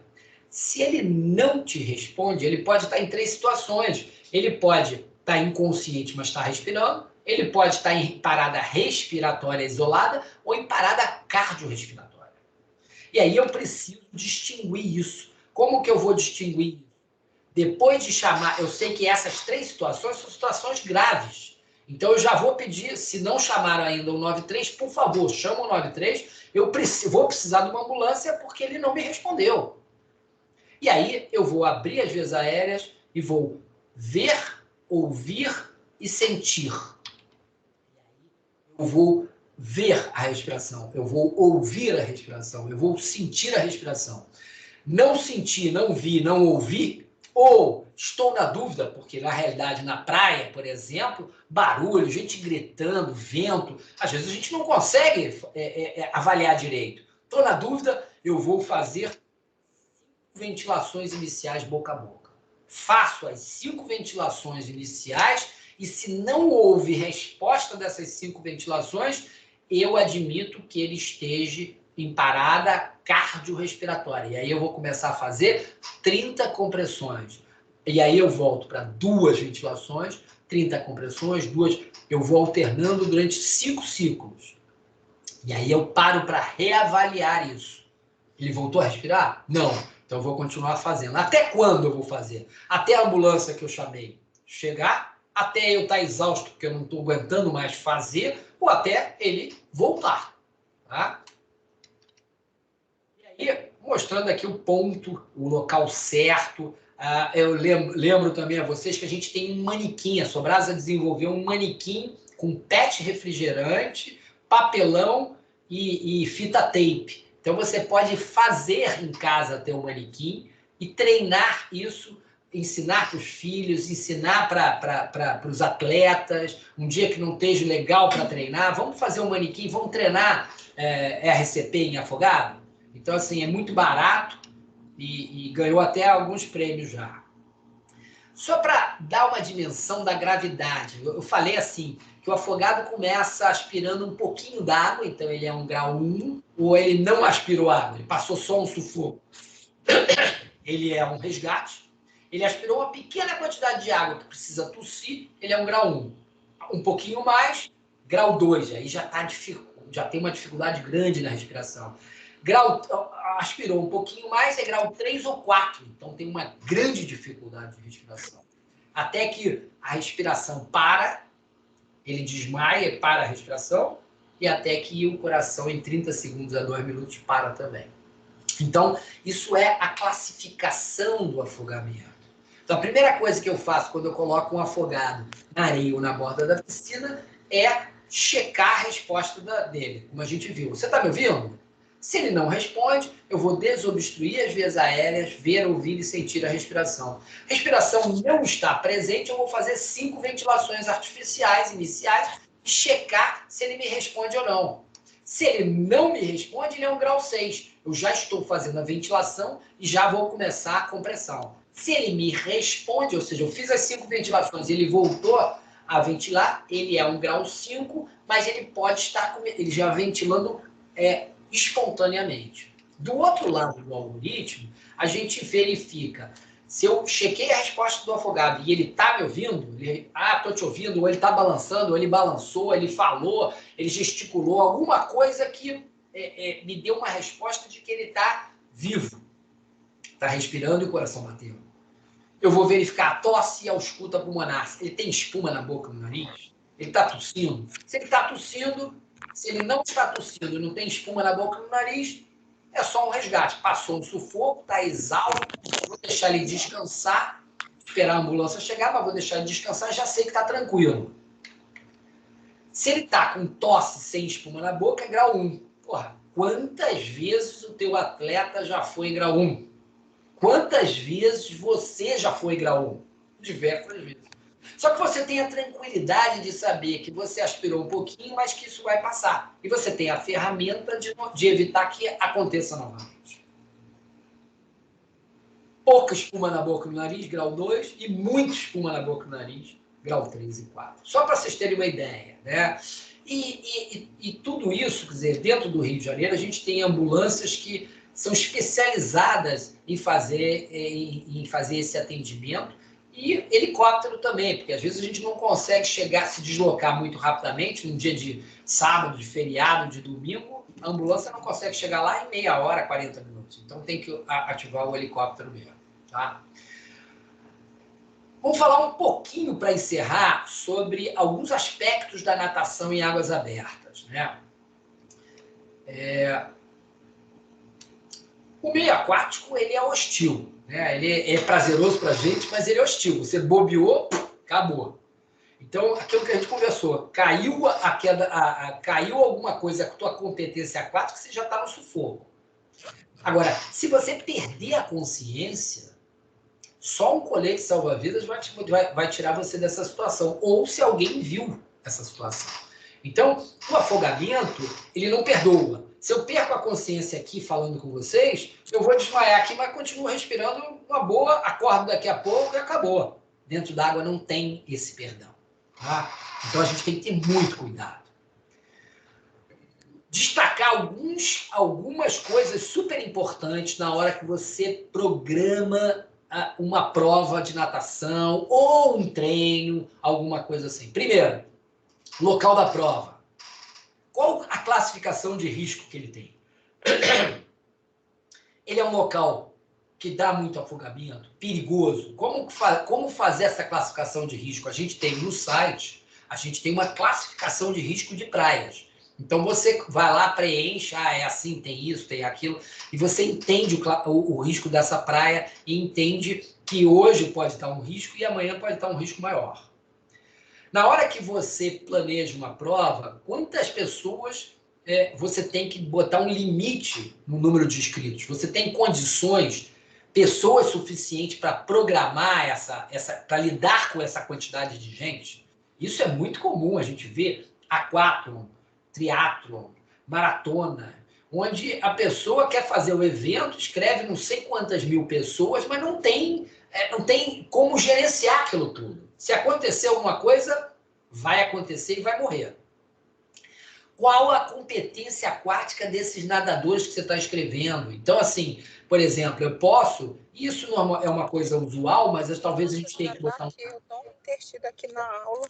C: Se ele não te responde, ele pode estar em 3 situações. Ele pode estar inconsciente, mas está respirando. Ele pode estar em parada respiratória isolada ou em parada cardiorrespiratória. E aí eu preciso distinguir isso. Como que eu vou distinguir isso? Depois de chamar, eu sei que essas 3 situações são situações graves. Então eu já vou pedir, se não chamaram ainda o 93, por favor, chama o 93. Eu vou precisar de uma ambulância porque ele não me respondeu. E aí eu vou abrir as vias aéreas e vou ver, ouvir e sentir. Eu vou ver a respiração, eu vou ouvir a respiração, eu vou sentir a respiração. Não sentir, não vi, não ouvir, ou estou na dúvida, porque na realidade na praia, por exemplo, barulho, gente gritando, vento, às vezes a gente não consegue avaliar direito. Estou na dúvida, eu vou fazer 5 ventilações iniciais boca a boca. Faço as 5 ventilações iniciais e se não houve resposta dessas 5 ventilações, eu admito que ele esteja em parada cardiorrespiratória. E aí eu vou começar a fazer 30 compressões. E aí eu volto para 2 ventilações, 30 compressões, 2. Eu vou alternando durante 5 ciclos. E aí eu paro para reavaliar isso. Ele voltou a respirar? Não. Então eu vou continuar fazendo. Até quando eu vou fazer? Até a ambulância que eu chamei chegar, até eu estar exausto, porque eu não estou aguentando mais fazer, ou até ele voltar. Tá? E aí, mostrando aqui o ponto, o local certo. Eu lembro também a vocês que a gente tem um manequim. A Sobrasa desenvolveu um manequim com PET refrigerante, papelão e fita tape. Então, você pode fazer em casa ter um manequim e treinar isso, ensinar para os filhos, ensinar para os atletas. Um dia que não esteja legal para treinar, vamos fazer um manequim, vamos treinar RCP em Afogado? Então, assim, é muito barato e ganhou até alguns prêmios já. Só para dar uma dimensão da gravidade, eu falei assim, que o afogado começa aspirando um pouquinho d'água, então ele é um grau 1, ou ele não aspirou água, ele passou só um sufoco. Ele é um resgate. Ele aspirou uma pequena quantidade de água que precisa tossir, ele é um grau 1. Um pouquinho mais, grau 2, aí já tem uma dificuldade grande na respiração. Aspirou um pouquinho mais, é grau 3 ou 4, então tem uma grande dificuldade de respiração. Até que a respiração para, ele desmaia, para a respiração, e até que o coração, em 30 segundos a 2 minutos, para também. Então, isso é a classificação do afogamento. Então, a primeira coisa que eu faço quando eu coloco um afogado na areia ou na borda da piscina é checar a resposta dele, como a gente viu. Você está me ouvindo? Se ele não responde, eu vou desobstruir as vias aéreas, ver, ouvir e sentir a respiração. Respiração não está presente, eu vou fazer 5 ventilações artificiais iniciais e checar se ele me responde ou não. Se ele não me responde, ele é um grau 6. Eu já estou fazendo a ventilação e já vou começar a compressão. Se ele me responde, ou seja, eu fiz as 5 ventilações e ele voltou a ventilar, ele é um grau 5, mas ele pode estar ele já ventilando espontaneamente. Do outro lado do algoritmo, a gente verifica se eu chequei a resposta do afogado e ele está me ouvindo, estou te ouvindo, ou ele está balançando, ou ele balançou, ele falou, ele gesticulou, alguma coisa que me deu uma resposta de que ele está vivo, está respirando e o coração batendo. Eu vou verificar a tosse e a ausculta pulmonar. Ele tem espuma na boca, no nariz? Ele está tossindo? Se ele está tossindo, se ele não está tossindo e não tem espuma na boca e no nariz, é só um resgate. Passou um sufoco, está exausto, vou deixar ele descansar, esperar a ambulância chegar, mas vou deixar ele descansar, já sei que está tranquilo. Se ele está com tosse sem espuma na boca, é grau 1. Porra, quantas vezes o teu atleta já foi em grau 1? Quantas vezes você já foi em grau 1? Diversas vezes. Só que você tem a tranquilidade de saber que você aspirou um pouquinho, mas que isso vai passar. E você tem a ferramenta de evitar que aconteça novamente. pouca espuma na boca e no nariz, grau 2, e muita espuma na boca e no nariz, grau 3 e 4. Só para vocês terem uma ideia, né? E tudo isso, quer dizer, dentro do Rio de Janeiro, a gente tem ambulâncias que são especializadas em fazer esse atendimento, e helicóptero também, porque às vezes a gente não consegue se deslocar muito rapidamente, num dia de sábado, de feriado, de domingo, a ambulância não consegue chegar lá em meia hora, 40 minutos. Então tem que ativar o helicóptero mesmo, tá? Vamos falar um pouquinho, para encerrar, sobre alguns aspectos da natação em águas abertas, né? O meio aquático, ele é hostil, né? Ele é prazeroso para a gente, mas ele é hostil. Você bobeou, acabou. Então, aquilo que a gente conversou, caiu a queda, caiu alguma coisa com a tua competência aquática, você já está no sufoco. Agora, se você perder a consciência, só um colete salva-vidas vai tirar você dessa situação, ou se alguém viu essa situação. Então, o afogamento, ele não perdoa. Se eu perco a consciência aqui falando com vocês, eu vou desmaiar aqui, mas continuo respirando uma boa, acordo daqui a pouco e acabou. Dentro d'água não tem esse perdão. Tá? Então, a gente tem que ter muito cuidado. Destacar algumas coisas super importantes na hora que você programa uma prova de natação ou um treino, alguma coisa assim. Primeiro, local da prova. Qual a classificação de risco que ele tem? Ele é um local que dá muito afogamento, perigoso. Como fazer essa classificação de risco? A gente tem no site, a gente tem uma classificação de risco de praias. Então, você vai lá, preenche, é assim, tem isso, tem aquilo, e você entende o risco dessa praia e entende que hoje pode estar um risco e amanhã pode estar um risco maior. Na hora que você planeja uma prova, quantas pessoas você tem que botar um limite no número de inscritos? Você tem condições, pessoas suficientes para programar para lidar com essa quantidade de gente? Isso é muito comum, a gente vê aquátlon, triatlon, maratona, onde a pessoa quer fazer o evento, escreve não sei quantas mil pessoas, mas não tem como gerenciar aquilo tudo. Se acontecer alguma coisa, vai acontecer e vai morrer. Qual a competência aquática desses nadadores que você está escrevendo? Então, assim, por exemplo, eu posso... Isso não é uma coisa usual, mas talvez a gente tenha que botar...
F: Eu não ter tido aqui na aula.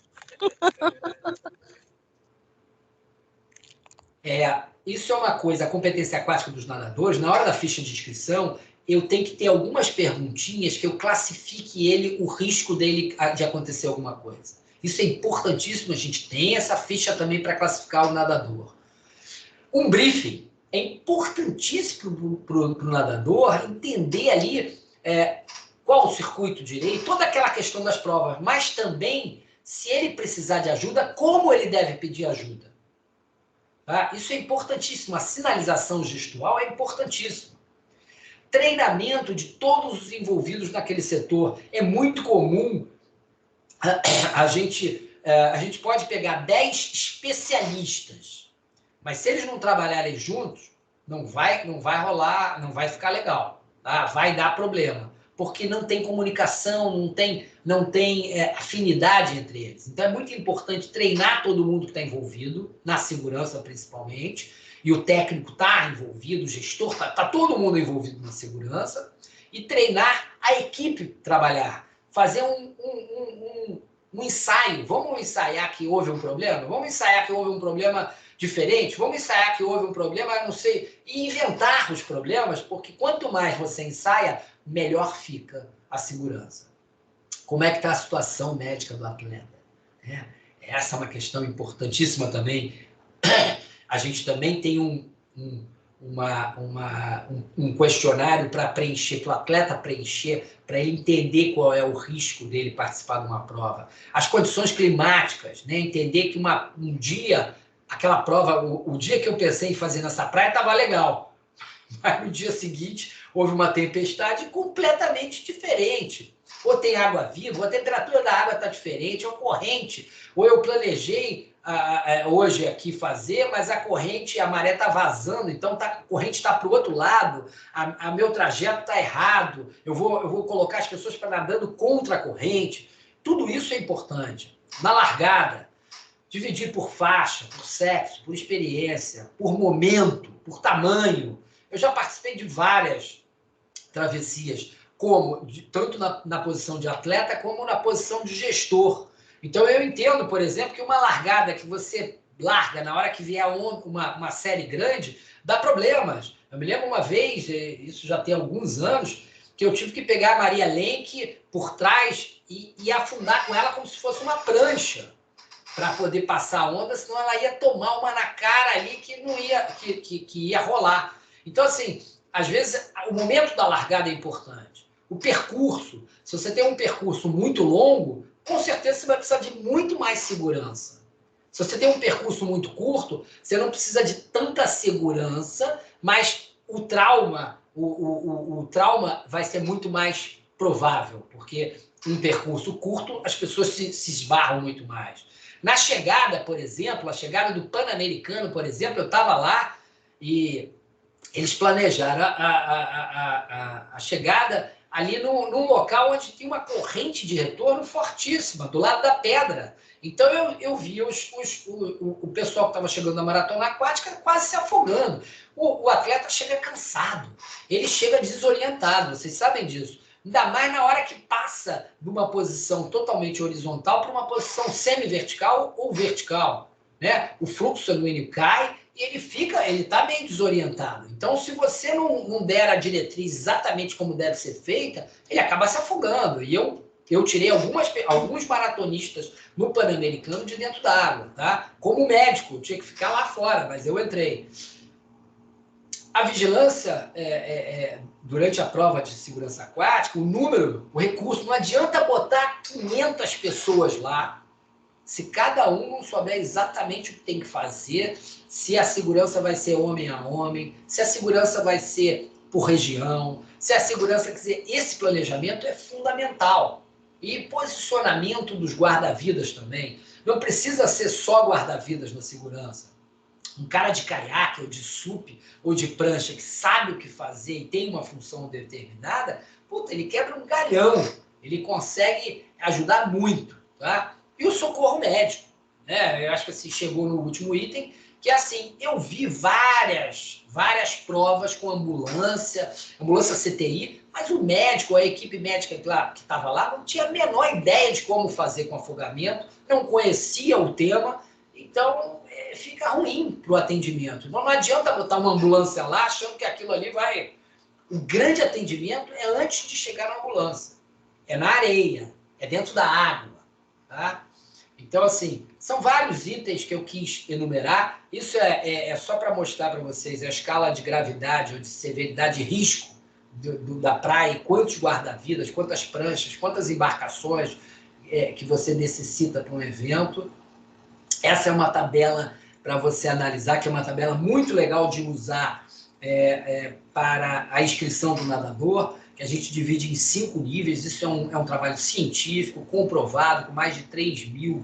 C: Isso é uma coisa, a competência aquática dos nadadores, na hora da ficha de inscrição, eu tenho que ter algumas perguntinhas que eu classifique o risco dele de acontecer alguma coisa. Isso é importantíssimo, a gente tem essa ficha também para classificar o nadador. Um briefing é importantíssimo para o nadador entender ali qual o circuito direito, toda aquela questão das provas, mas também, se ele precisar de ajuda, como ele deve pedir ajuda. Tá? Isso é importantíssimo, a sinalização gestual é importantíssimo. Treinamento de todos os envolvidos naquele setor. É muito comum a gente pode pegar 10 especialistas, mas se eles não trabalharem juntos, não vai rolar, não vai ficar legal, tá? Vai dar problema, porque não tem comunicação, não tem afinidade entre eles. Então é muito importante treinar todo mundo que está envolvido, na segurança principalmente, e o técnico está envolvido, o gestor está todo mundo envolvido na segurança, e treinar a equipe trabalhar, fazer um ensaio. Vamos ensaiar que houve um problema? Vamos ensaiar que houve um problema diferente? Vamos ensaiar que houve um problema, não sei, e inventar os problemas, porque quanto mais você ensaia, melhor fica a segurança. Como é que está a situação médica do atleta? Essa é uma questão importantíssima também. A gente também tem um questionário para preencher, para o atleta preencher, para ele entender qual é o risco dele participar de uma prova. As condições climáticas, né? Entender que um dia, aquela prova, o dia que eu pensei em fazer nessa praia estava legal, mas no dia seguinte houve uma tempestade completamente diferente. Ou tem água viva, ou a temperatura da água está diferente, ou corrente, ou eu planejei hoje aqui fazer, mas a corrente, a maré está vazando, então a corrente está para o outro lado, meu trajeto está errado, eu vou colocar as pessoas para nadando contra a corrente. Tudo isso é importante. Na largada, dividir por faixa, por sexo, por experiência, por momento, por tamanho. Eu já participei de várias travessias, tanto na posição de atleta como na posição de gestor. Então, eu entendo, por exemplo, que uma largada que você larga na hora que vier uma série grande, dá problemas. Eu me lembro uma vez, isso já tem alguns anos, que eu tive que pegar a Maria Lenk por trás e afundar com ela como se fosse uma prancha para poder passar a onda, senão ela ia tomar uma na cara ali que não ia, que ia rolar. Então, assim, às vezes, o momento da largada é importante. O percurso, se você tem um percurso muito longo, com certeza você vai precisar de muito mais segurança. Se você tem um percurso muito curto, você não precisa de tanta segurança, mas o trauma vai ser muito mais provável, porque em percurso curto as pessoas se esbarram muito mais. Na chegada, por exemplo, a chegada do Pan-Americano, por exemplo, eu estava lá e eles planejaram a chegada ali num local onde tinha uma corrente de retorno fortíssima, do lado da pedra. Então, eu vi o pessoal que estava chegando na maratona aquática quase se afogando. O atleta chega cansado, ele chega desorientado, vocês sabem disso. Ainda mais na hora que passa de uma posição totalmente horizontal para uma posição semi-vertical ou vertical, né? O fluxo sanguíneo cai e ele está meio desorientado. Então, se você não der a diretriz exatamente como deve ser feita, ele acaba se afogando. E eu tirei alguns maratonistas no Pan-Americano de dentro da água, tá? Como médico, eu tinha que ficar lá fora, mas eu entrei. A vigilância, durante a prova de segurança aquática, o recurso, não adianta botar 500 pessoas lá, se cada um não souber exatamente o que tem que fazer, se a segurança vai ser homem a homem, se a segurança vai ser por região, se a segurança... Quer dizer, esse planejamento é fundamental. E posicionamento dos guarda-vidas também. Não precisa ser só guarda-vidas na segurança. Um cara de caiaque, ou de sup, ou de prancha, que sabe o que fazer e tem uma função determinada, ele quebra um galhão, ele consegue ajudar muito, tá? E o socorro médico, né? Eu acho que assim, chegou no último item, que assim, eu vi várias provas com ambulância CTI, mas o médico, a equipe médica que estava lá, não tinha a menor ideia de como fazer com afogamento, não conhecia o tema, então fica ruim para o atendimento. Então não adianta botar uma ambulância lá achando que aquilo ali vai... O grande atendimento é antes de chegar na ambulância. É na areia, é dentro da água, tá? Então, assim, são vários itens que eu quis enumerar. Isso é só para mostrar para vocês a escala de gravidade ou de severidade e risco da praia, quantos guarda-vidas, quantas pranchas, quantas embarcações que você necessita para um evento. Essa é uma tabela para você analisar, que é uma tabela muito legal de usar para a inscrição do nadador, que a gente divide em 5 níveis. Isso é um trabalho científico, comprovado, com mais de 3.000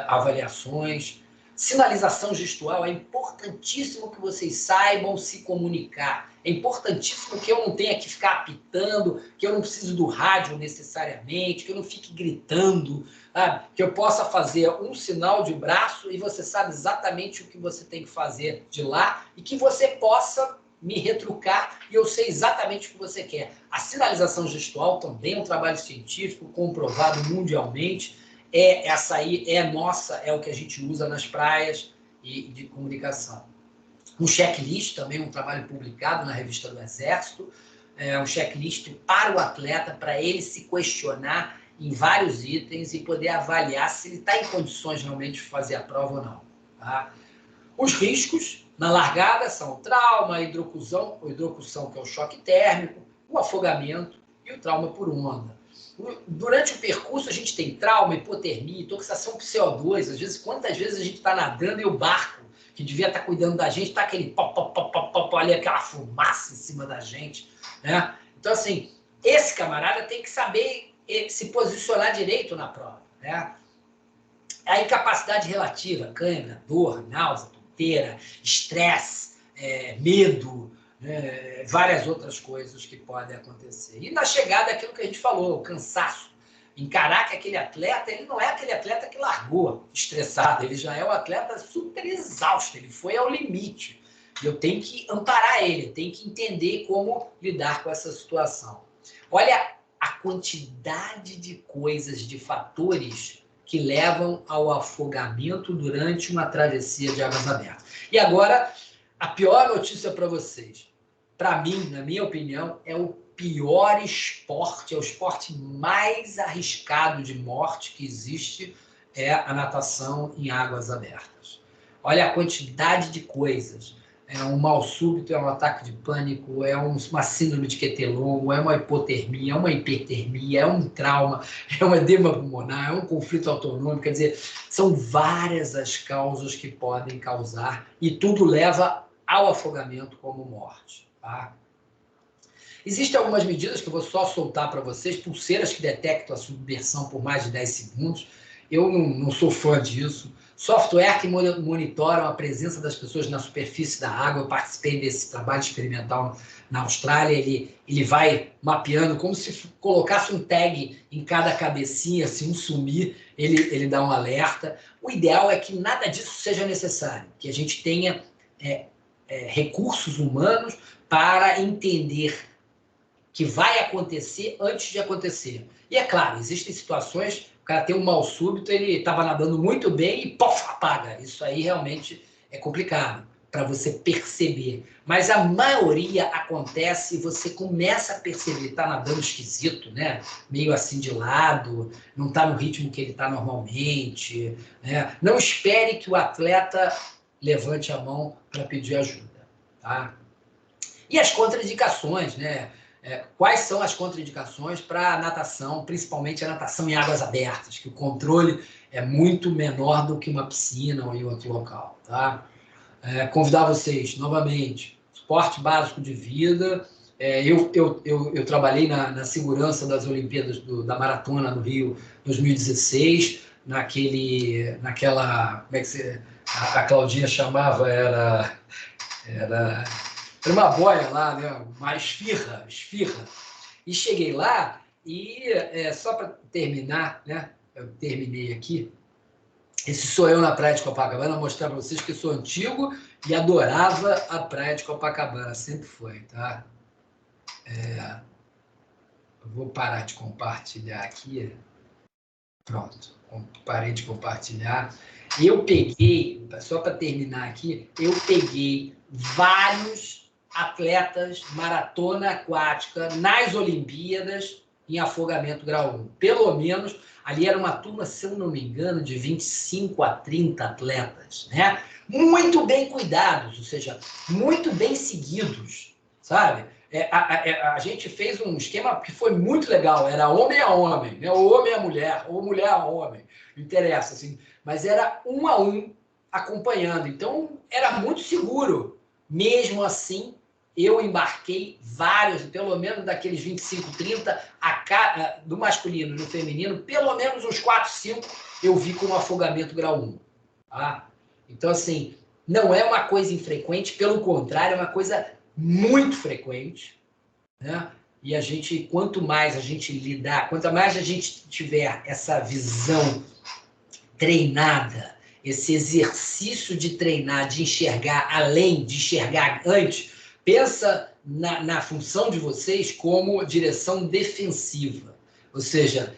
C: avaliações. Sinalização gestual, é importantíssimo que vocês saibam se comunicar. É importantíssimo que eu não tenha que ficar apitando, que eu não preciso do rádio necessariamente, que eu não fique gritando, sabe? Que eu possa fazer um sinal de braço e você sabe exatamente o que você tem que fazer de lá e que você possa me retrucar e eu sei exatamente o que você quer. A sinalização gestual também é um trabalho científico comprovado mundialmente. Essa aí é nossa, é o que a gente usa nas praias e de comunicação. Um checklist também, um trabalho publicado na revista do Exército, um checklist para o atleta, para ele se questionar em vários itens e poder avaliar se ele está em condições realmente de fazer a prova ou não. Tá? Os riscos na largada são o trauma, a hidrocução, que é o choque térmico, o afogamento e o trauma por onda. Durante o percurso, a gente tem trauma, hipotermia, intoxicação por CO2. Quantas vezes a gente está nadando e o barco, que devia estar cuidando da gente, está aquele pop, ali, aquela fumaça em cima da gente, né? Então, assim, esse camarada tem que saber se posicionar direito na prova, né? A incapacidade relativa, cãibra, dor, náusea, tonteira, estresse, medo, várias outras coisas que podem acontecer. E na chegada, aquilo que a gente falou, o cansaço. Encarar que aquele atleta, ele não é aquele atleta que largou estressado, ele já é um atleta super exausto, ele foi ao limite. Eu tenho que amparar ele, tenho que entender como lidar com essa situação. Olha a quantidade de coisas, de fatores que levam ao afogamento durante uma travessia de águas abertas. E agora, a pior notícia para vocês. Para mim, na minha opinião, é o pior esporte, é o esporte mais arriscado de morte que existe, é a natação em águas abertas. Olha a quantidade de coisas. É um mal súbito, é um ataque de pânico, é uma síndrome de QT longo, é uma hipotermia, é uma hipertermia, é um trauma, é um edema pulmonar, é um conflito autonômico. Quer dizer, são várias as causas que podem causar e tudo leva ao afogamento como morte. Tá? Existem algumas medidas que eu vou só soltar para vocês, pulseiras que detectam a submersão por mais de 10 segundos. Eu não sou fã disso. Software que monitoram a presença das pessoas na superfície da água. Eu participei desse trabalho experimental na Austrália. Ele vai mapeando como se colocasse um tag em cada cabecinha. Se um sumir, ele dá um alerta. O ideal é que nada disso seja necessário, que a gente tenha recursos humanos para entender que vai acontecer antes de acontecer. E é claro, existem situações, o cara tem um mal súbito, ele estava nadando muito bem e pof, apaga. Isso aí realmente é complicado para você perceber. Mas a maioria acontece e você começa a perceber, está nadando esquisito, né? Meio assim de lado, não está no ritmo que ele está normalmente. Né? Não espere que o atleta levante a mão para pedir ajuda. Tá? E as contraindicações, né? Quais são as contraindicações para a natação, principalmente a natação em águas abertas, que o controle é muito menor do que uma piscina ou em outro local. Tá? Convidar vocês, novamente, esporte básico de vida. Eu trabalhei na segurança das Olimpíadas da Maratona no Rio 2016, naquela, como é que a Claudinha chamava, era uma boia lá, né? Uma esfirra. E cheguei lá e, só para terminar, né? Eu terminei aqui. Esse sou eu na praia de Copacabana, mostrar para vocês que eu sou antigo e adorava a praia de Copacabana, sempre foi, tá? Eu vou parar de compartilhar aqui. Pronto, parei de compartilhar. Eu peguei, só para terminar aqui, eu peguei vários atletas maratona aquática nas Olimpíadas em afogamento grau 1. Pelo menos, ali era uma turma, se eu não me engano, de 25 a 30 atletas, né? Muito bem cuidados, ou seja, muito bem seguidos, sabe? A gente fez um esquema que foi muito legal, era homem a homem, né? Ou homem a mulher, ou mulher a homem, não interessa, assim, mas era um a um acompanhando, então era muito seguro. Mesmo assim, eu embarquei vários, pelo menos daqueles 25, 30, do masculino e do feminino, pelo menos uns 4, 5 eu vi com afogamento grau 1. Tá? Então, assim, não é uma coisa infrequente, pelo contrário, é uma coisa muito frequente, né? E a gente, quanto mais a gente lidar, quanto mais a gente tiver essa visão treinada, esse exercício de treinar, de enxergar além, de enxergar antes, pensa na função de vocês como direção defensiva. Ou seja,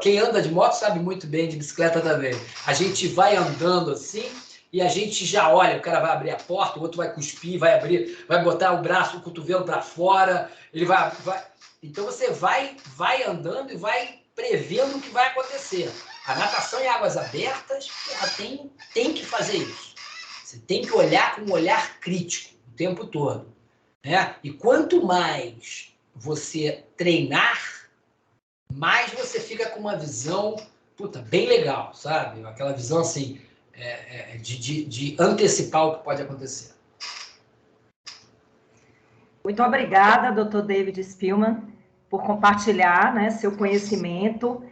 C: quem anda de moto sabe muito bem, de bicicleta também. A gente vai andando assim e a gente já olha, o cara vai abrir a porta, o outro vai cuspir, vai abrir, vai botar o braço, o cotovelo para fora, ele vai... Então você vai andando e vai prevendo o que vai acontecer. A natação em águas abertas, tem que fazer isso. Você tem que olhar com um olhar crítico o tempo todo. Né? E quanto mais você treinar, mais você fica com uma visão bem legal, sabe? Aquela visão assim, de antecipar o que pode acontecer.
A: Muito obrigada, Dr. David Spillman, por compartilhar, né, seu conhecimento.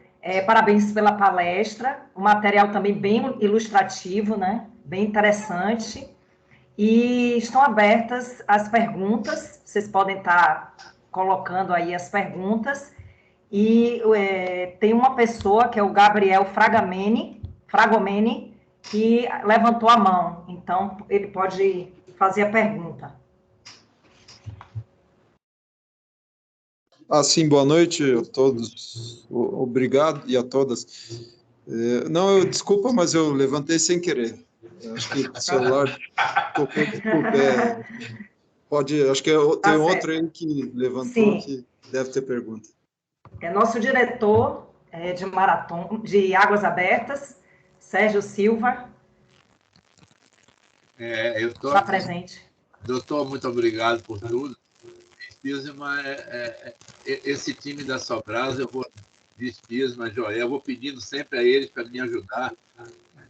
A: Parabéns pela palestra, o material também bem ilustrativo, né? Bem interessante. E estão abertas as perguntas, vocês podem estar colocando aí as perguntas. E tem uma pessoa, que é o Gabriel Fragomeni, que levantou a mão. Então, ele pode fazer a pergunta.
G: Sim, boa noite a todos. Obrigado e a todas. Desculpa, mas eu levantei sem querer. Acho que o celular tocou, desculpa. Acho que tem outro aí que levantou. Sim. Que deve ter pergunta.
A: Nosso diretor de Águas Abertas, Sérgio Silva.
E: Está presente. Doutor, muito obrigado por tudo. Esse time da Sobrasa, eu vou Pisma, Joel, eu vou pedindo sempre a eles para me ajudar.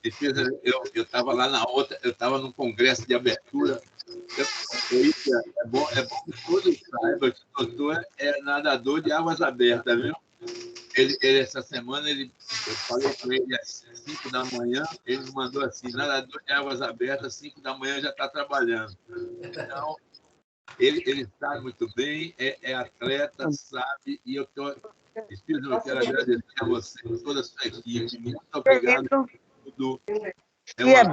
E: Eu estava lá na outra, eu estava num congresso de abertura. É bom que todos saibam que o doutor é nadador de águas abertas, viu? Essa semana, eu falei com ele às 5 da manhã, ele me mandou assim, nadador de águas abertas, 5 da manhã já está trabalhando. Então, ele sabe muito bem, é atleta, sabe, e eu quero agradecer a você, toda a sua equipe, muito obrigado por tudo.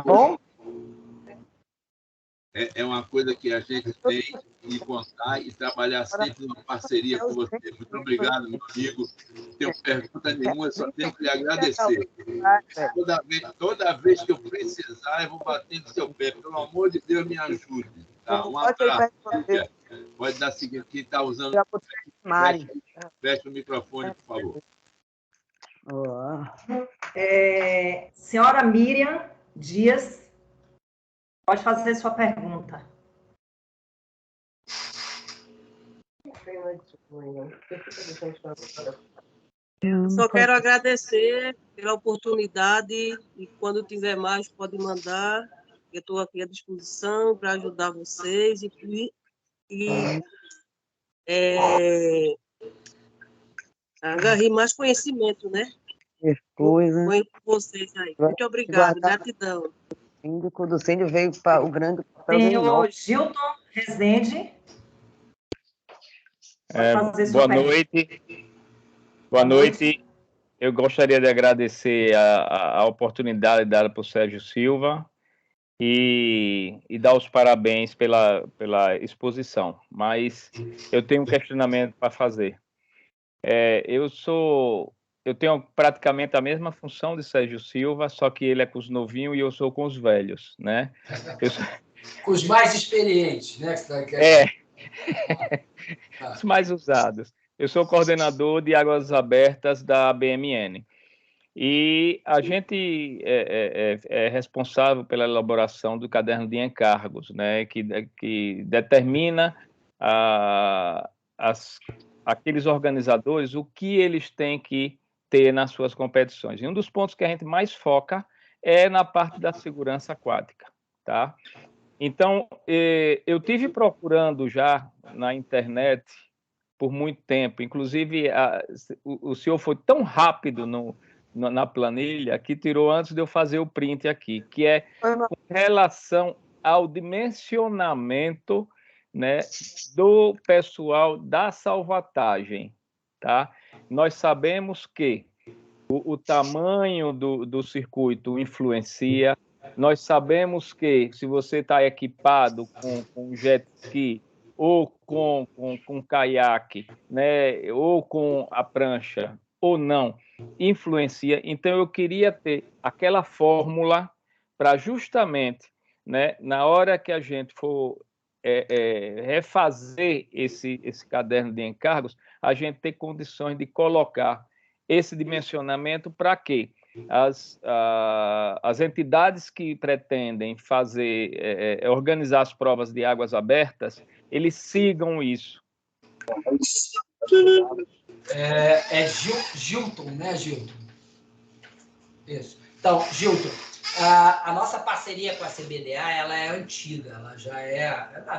H: Bom?
E: É uma coisa que a gente tem que contar e trabalhar sempre numa parceria com você. Muito obrigado, meu amigo. Não tenho pergunta nenhuma, só tenho que lhe agradecer. Toda vez que eu precisar, eu vou bater no seu pé. Pelo amor de Deus, me ajude. Tá? Um abraço. Pode dar o seguinte, quem está usando... Feche o microfone, por favor.
A: Senhora Miriam Dias, pode fazer sua pergunta.
I: Só quero agradecer pela oportunidade e quando tiver mais pode mandar. Eu estou aqui à disposição para ajudar vocês agarrar mais conhecimento, né?
H: Coisa.
I: Com vocês aí. Muito obrigado, gratidão.
H: Quando o Síndio veio para o grande...
A: Tem o Gilton Rezende.
J: Boa noite. Boa noite. Eu gostaria de agradecer a oportunidade dada por Sérgio Silva e dar os parabéns pela exposição. Mas eu tenho um questionamento para fazer. Eu tenho praticamente a mesma função de Sérgio Silva, só que ele é com os novinhos e eu sou com os velhos, né?
C: Com os mais experientes, né?
J: Os mais usados. Eu sou coordenador de Águas Abertas da ABMN. E a gente é responsável pela elaboração do caderno de encargos, né? Que determina aqueles organizadores o que eles têm que ter nas suas competições. E um dos pontos que a gente mais foca é na parte da segurança aquática, tá? Então, eu tive procurando já na internet por muito tempo, inclusive o senhor foi tão rápido na planilha que tirou antes de eu fazer o print aqui, que é com relação ao dimensionamento, né, do pessoal da salvatagem, tá? Nós sabemos que o tamanho do circuito influencia, nós sabemos que se você está equipado com jet ski ou com caiaque, né, ou com a prancha, ou não, influencia. Então, eu queria ter aquela fórmula para justamente, né, na hora que a gente for refazer esse caderno de encargos, a gente ter condições de colocar esse dimensionamento para quê? As entidades que pretendem organizar as provas de águas abertas, eles sigam isso.
C: Gilton, né, Gilton? Isso. Então, Gilton, a nossa parceria com a CBDA, ela é antiga, ela já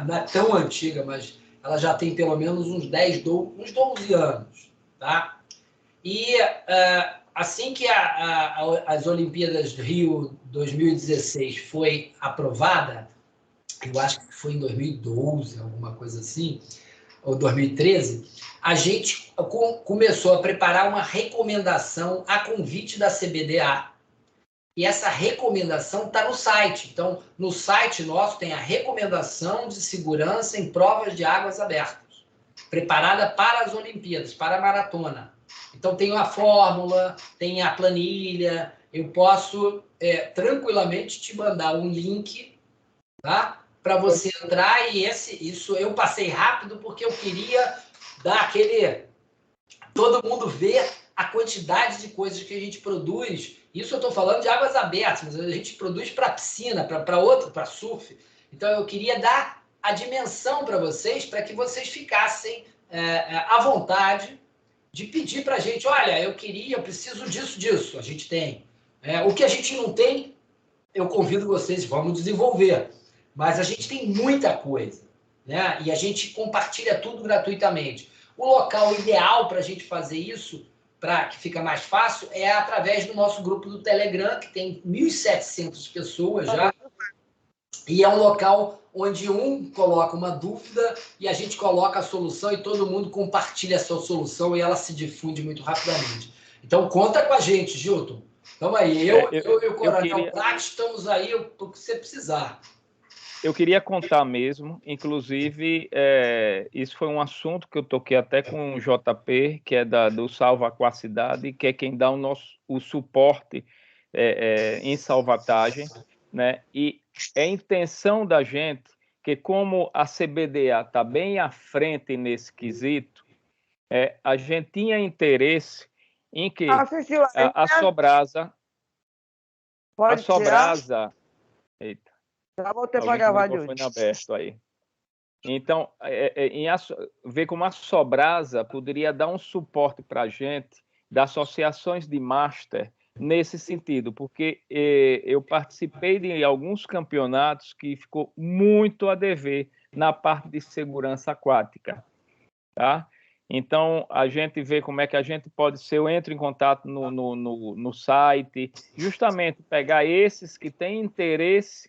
C: não é tão antiga, mas ela já tem pelo menos uns 12 anos, tá? E assim que as Olimpíadas do Rio 2016 foi aprovada, eu acho que foi em 2012, alguma coisa assim, ou 2013, a gente começou a preparar uma recomendação a convite da CBDA. E essa recomendação está no site. Então, no site nosso tem a recomendação de segurança em provas de águas abertas, preparada para as Olimpíadas, para a maratona. Então, tem a fórmula, tem a planilha. Eu posso tranquilamente te mandar um link, tá? Para você entrar. E isso eu passei rápido porque eu queria dar aquele... Todo mundo ver a quantidade de coisas que a gente produz. Isso eu estou falando de águas abertas, mas a gente produz para piscina, para outro, para surf. Então, eu queria dar a dimensão para vocês, para que vocês ficassem à vontade de pedir para a gente, olha, eu preciso disso. A gente tem. O que a gente não tem, eu convido vocês, vamos desenvolver. Mas a gente tem muita coisa, né? E a gente compartilha tudo gratuitamente. O local ideal para a gente fazer isso, que fica mais fácil, é através do nosso grupo do Telegram, que tem 1.700 pessoas já. E é um local onde um coloca uma dúvida e a gente coloca a solução e todo mundo compartilha a sua solução e ela se difunde muito rapidamente. Então, conta com a gente, Gilton. Então, aí, eu e o Coronel Prat estamos aí para o que você precisar.
J: Eu queria contar mesmo, inclusive, isso foi um assunto que eu toquei até com o JP, que é do Salva Aquacidade, que é quem dá o suporte em salvatagem, né? E é intenção da gente que, como a CBDA está bem à frente nesse quesito, a gente tinha interesse em que a Sobrasa... Eita.
H: Já voltei para gravar de hoje.
J: Aberto aí. Então, ver como a Sobrasa poderia dar um suporte para a gente das associações de master nesse sentido, porque eu participei de alguns campeonatos que ficou muito a dever na parte de segurança aquática, tá? Então, a gente vê como é que a gente pode ser, eu entro em contato no site, justamente pegar esses que têm interesse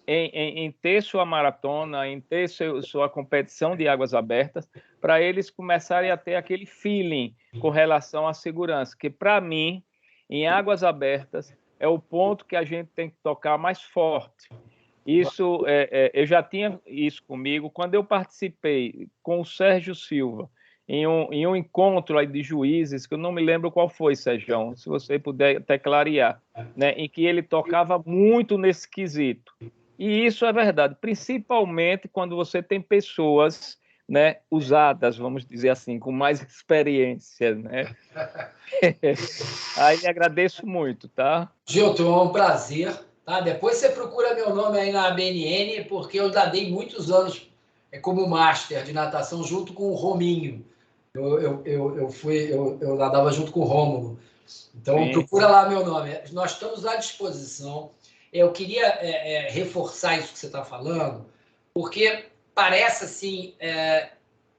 J: em ter sua maratona, em ter sua competição de águas abertas, para eles começarem a ter aquele feeling com relação à segurança, que para mim, em águas abertas, é o ponto que a gente tem que tocar mais forte. Isso, eu já tinha isso comigo, quando eu participei com o Sérgio Silva, em um encontro aí de juízes, que eu não me lembro qual foi, Sérgio, se você puder até clarear, né, em que ele tocava muito nesse quesito. E isso é verdade, principalmente quando você tem pessoas, né, usadas, vamos dizer assim, com mais experiência, né? Aí agradeço muito, tá?
C: Gilton, é um prazer, tá? Depois você procura meu nome aí na ABNN, porque eu já dei muitos anos como master de natação junto com o Rominho. Eu nadava junto com o Rômulo. Então, sim, procura lá meu nome. Nós estamos à disposição. Eu queria reforçar isso que você está falando, porque parece assim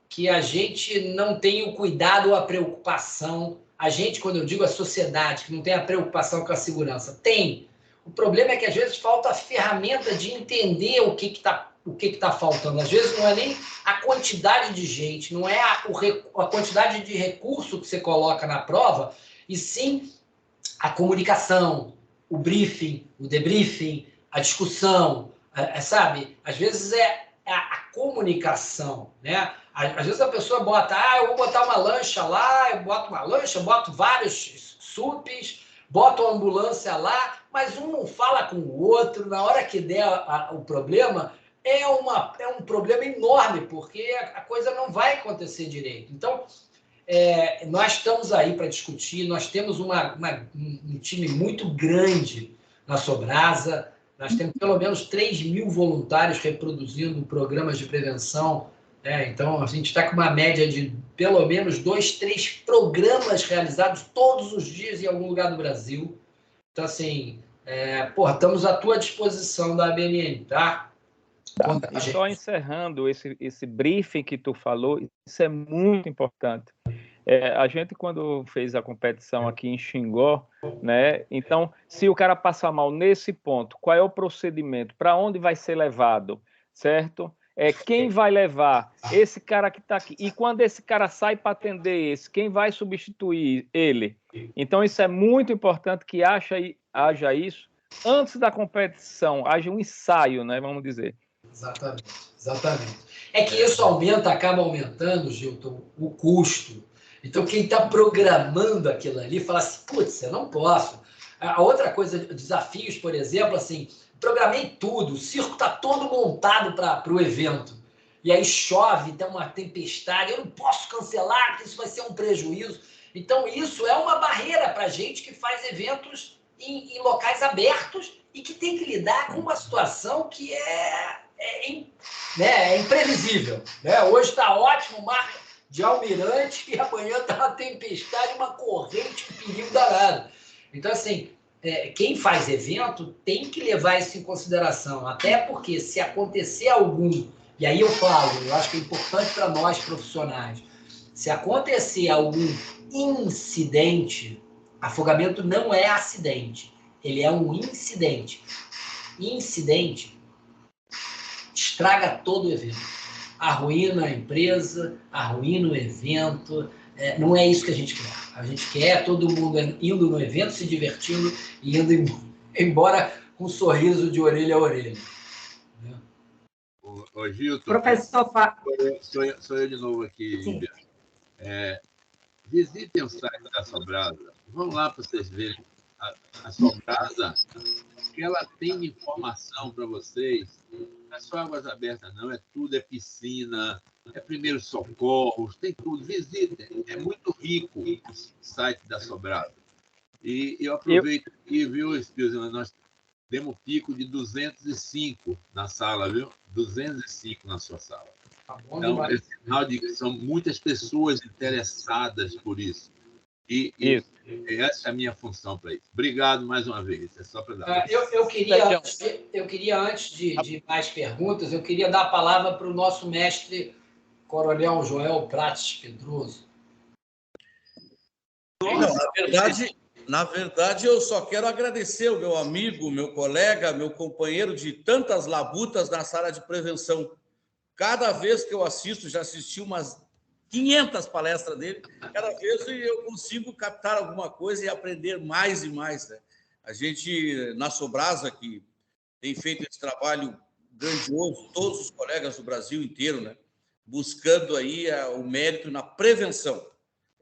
C: que a gente não tem o cuidado ou a preocupação. A gente, quando eu digo a sociedade, que não tem a preocupação com a segurança, tem. O problema é que às vezes falta a ferramenta de entender o que está faltando. Às vezes não é nem a quantidade de gente, não é a quantidade de recurso que você coloca na prova, e sim a comunicação, o briefing, o debriefing, a discussão, sabe? Às vezes é a comunicação, né? Às vezes a pessoa bota, eu vou botar uma lancha lá, eu boto uma lancha, boto vários SUPs, boto uma ambulância lá, mas um não fala com o outro, na hora que der o problema, é um problema enorme, porque a coisa não vai acontecer direito. Então, nós estamos aí para discutir, nós temos um time muito grande na Sobrasa, nós temos pelo menos 3.000 voluntários reproduzindo programas de prevenção, então a gente está com uma média de pelo menos 2, 3 programas realizados todos os dias em algum lugar do Brasil. Então, assim, estamos à tua disposição da ABNN, tá?
J: E só encerrando esse briefing que tu falou, isso é muito importante. A gente, quando fez a competição aqui em Xingó, né? Então, se o cara passar mal nesse ponto, qual é o procedimento? Para onde vai ser levado? Certo? Quem vai levar esse cara que está aqui? E quando esse cara sai para atender esse, quem vai substituir ele? Então, isso é muito importante que haja isso antes da competição, haja um ensaio, né? Vamos dizer.
C: Exatamente, exatamente. É que isso acaba aumentando, Gilton, o custo. Então, quem está programando aquilo ali fala assim, putz, eu não posso. A outra coisa, desafios, por exemplo, assim, programei tudo, o circo está todo montado para o evento. E aí chove, tem uma tempestade, eu não posso cancelar, porque isso vai ser um prejuízo. Então, isso é uma barreira para a gente que faz eventos em locais abertos e que tem que lidar com uma situação que é imprevisível. Né? Hoje está ótimo, mar de almirante, e amanhã está uma tempestade, uma corrente, um perigo danado. Então, assim, quem faz evento tem que levar isso em consideração, até porque se acontecer algum, e aí eu acho que é importante para nós profissionais, se acontecer algum incidente, afogamento não é acidente, ele é um incidente. Incidente estraga todo o evento, arruína a empresa, arruína o evento. Não é isso que a gente quer. A gente quer todo mundo indo no evento, se divertindo e indo embora com um sorriso de orelha a orelha.
E: Ô Gilton,
A: Professor
E: sou eu de novo aqui. Visitem o site da Sobrasa. Vão lá para vocês verem. A Sobrasa, que ela tem informação para vocês. Não é só águas abertas, não. É tudo, é piscina, é primeiros socorros, tem tudo. Visitem. É muito rico o site da Sobrasa. E eu aproveito aqui, viu, Espírito, nós temos pico de 205 na sala, viu? 205 na sua sala. Então, é sinal de que são muitas pessoas interessadas por isso. E essa é a minha função para isso. Obrigado mais uma vez. É só para dar.
C: Eu queria, antes de mais perguntas, eu queria dar a palavra para o nosso mestre Coronel Joel Prates Pedroso.
K: Não, na verdade, eu só quero agradecer o meu amigo, meu colega, meu companheiro de tantas labutas na sala de prevenção. Cada vez que eu assisto, já assisti umas 500 palestras dele, cada vez eu consigo captar alguma coisa e aprender mais e mais. Né? A gente, na Sobrasa, que tem feito esse trabalho grandioso, todos os colegas do Brasil inteiro, né? Buscando aí o mérito na prevenção.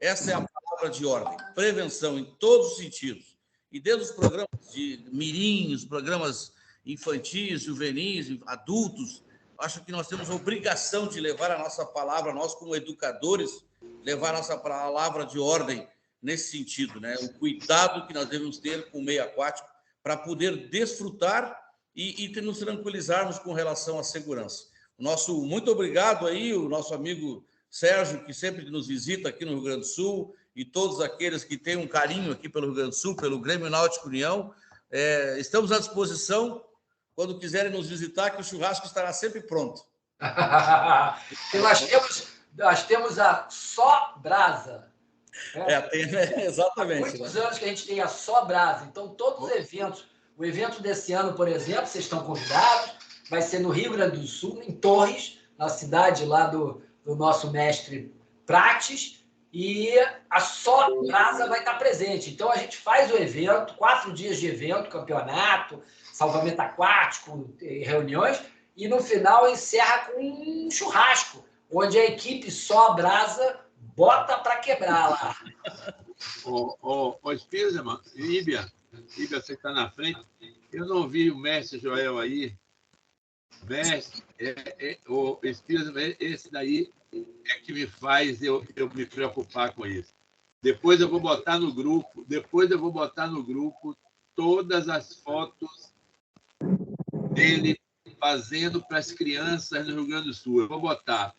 K: Essa é a palavra de ordem, prevenção em todos os sentidos. E desde os programas de mirim, os programas infantis, juvenis, adultos, acho que nós temos a obrigação de levar a nossa palavra, nós como educadores, levar a nossa palavra de ordem nesse sentido, né? O cuidado que nós devemos ter com o meio aquático para poder desfrutar e nos tranquilizarmos com relação à segurança. Muito obrigado aí, o nosso amigo Sérgio, que sempre nos visita aqui no Rio Grande do Sul, e todos aqueles que têm um carinho aqui pelo Rio Grande do Sul, pelo Grêmio Náutico União. Estamos à disposição, quando quiserem nos visitar, que o churrasco estará sempre pronto.
C: nós temos a Sobrasa.
K: Exatamente.
C: Há muitos anos que a gente tem a Sobrasa. Então, todos os eventos, o evento desse ano, por exemplo, vocês estão convidados, vai ser no Rio Grande do Sul, em Torres, na cidade lá do nosso mestre Prates, e a Sobrasa vai estar presente. Então, a gente faz o evento, 4 dias de evento, campeonato, salvamento aquático, reuniões, e no final encerra com um churrasco, onde a equipe Sobrasa bota para quebrar lá.
E: Ô Spielman, Íbia, você está na frente. Eu não vi o mestre Joel aí. Mestre, o Spielman, esse daí é que me faz eu me preocupar com isso. Depois eu vou botar no grupo, todas as fotos dele fazendo para as crianças no Rio Grande do Sul. Eu vou botar.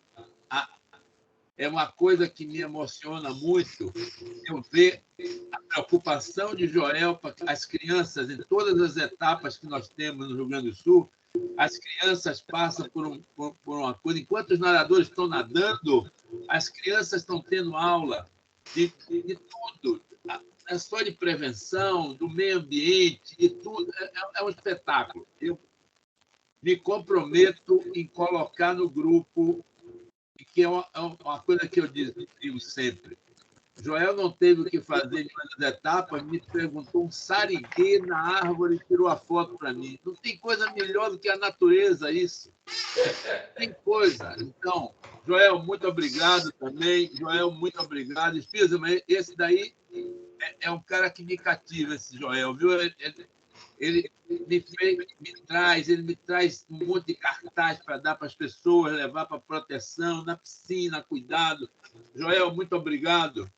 E: É uma coisa que me emociona muito eu ver a preocupação de Joel para as crianças em todas as etapas que nós temos no Rio Grande do Sul. As crianças passam por uma coisa. Enquanto os nadadores estão nadando, as crianças estão tendo aula. de tudo. É só de prevenção, do meio ambiente, de tudo. É um espetáculo. Eu me comprometo em colocar no grupo, que é uma coisa que eu digo sempre. Joel não teve o que fazer em uma das etapas, me perguntou um sariguê na árvore e tirou a foto para mim. Não tem coisa melhor do que a natureza, isso. Tem coisa. Então, Joel, muito obrigado também. Joel, muito obrigado. Espírito, mas esse daí é um cara que me cativa, esse Joel, viu? Ele me traz um monte de cartaz para dar para as pessoas, levar para proteção, na piscina, cuidado. Joel, muito obrigado.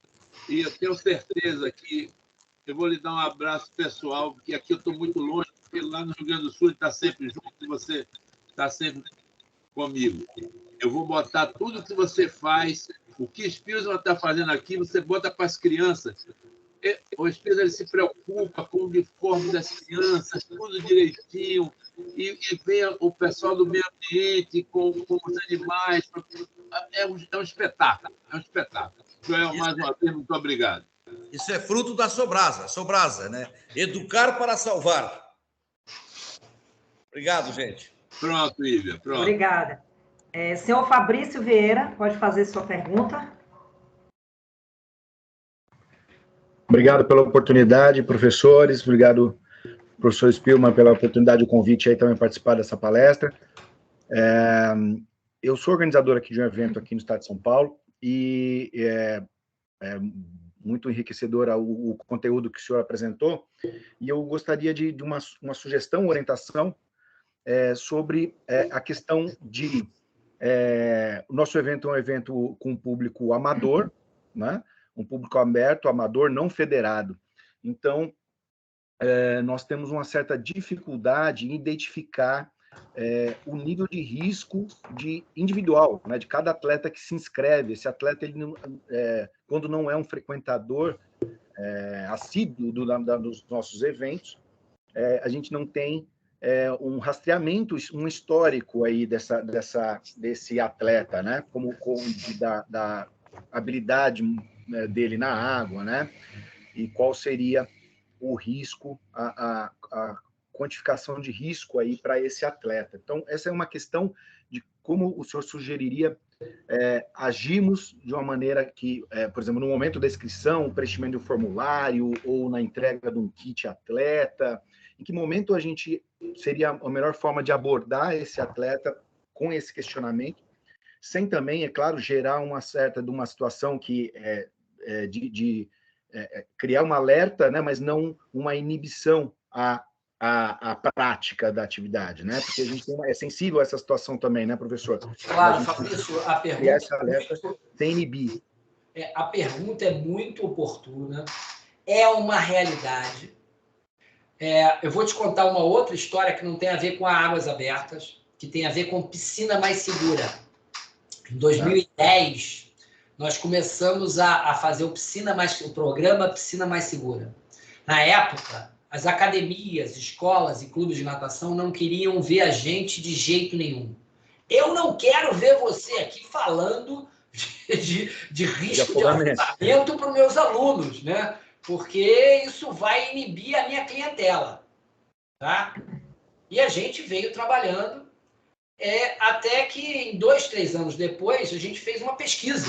E: E eu tenho certeza que eu vou lhe dar um abraço pessoal, porque aqui eu estou muito longe, porque lá no Rio Grande do Sul ele está sempre junto e você está sempre comigo. Eu vou botar tudo que você faz, o que Spilsman está fazendo aqui, você bota para as crianças. O Spilsman se preocupa com o uniforme das crianças, tudo direitinho, e vem o pessoal do meio ambiente com os animais. É um espetáculo, é um espetáculo. Joel, mais uma vez, muito obrigado.
K: Isso é fruto da Sobrasa, né? Educar para salvar. Obrigado, gente.
E: Pronto, Ívia, pronto.
A: Obrigada. Senhor Fabrício Vieira, pode fazer sua pergunta.
L: Obrigado pela oportunidade, professores. Obrigado, professor Spilman, pela oportunidade, o convite aí também participar dessa palestra. Eu sou organizador aqui de um evento aqui no estado de São Paulo e é muito enriquecedor o conteúdo que o senhor apresentou, e eu gostaria de uma sugestão, orientação sobre a questão de... o nosso evento é um evento com público amador, né? Um público aberto, amador, não federado. Então, nós temos uma certa dificuldade em identificar o nível de risco individual, né, de cada atleta que se inscreve. Esse atleta, ele quando não é um frequentador assíduo dos nossos eventos, a gente não tem um rastreamento, um histórico aí desse atleta, né, da habilidade dele na água, né, e qual seria o risco, a quantificação de risco aí para esse atleta. Então, essa é uma questão de como o senhor sugeriria agirmos de uma maneira que, por exemplo, no momento da inscrição, o preenchimento do formulário ou na entrega de um kit atleta, em que momento seria a melhor forma de abordar esse atleta com esse questionamento, sem também, é claro, gerar uma situação que de criar um alerta, né, mas não uma inibição à prática da atividade, né? Porque a gente é sensível a essa situação também, né, professor?
C: Claro, Fabrício, a pergunta...
L: Criar esse alerta sem inibir.
C: A pergunta é muito oportuna, é uma realidade. Eu vou te contar uma outra história que não tem a ver com águas abertas, que tem a ver com piscina mais segura. Em 2010, nós começamos a fazer o programa Piscina Mais Segura. Na época, as academias, escolas e clubes de natação não queriam ver a gente de jeito nenhum. Eu não quero ver você aqui falando de risco de afogamento para os meus alunos, né? Porque isso vai inibir a minha clientela. Tá? E a gente veio trabalhando até que, em 2, 3 anos depois, a gente fez uma pesquisa.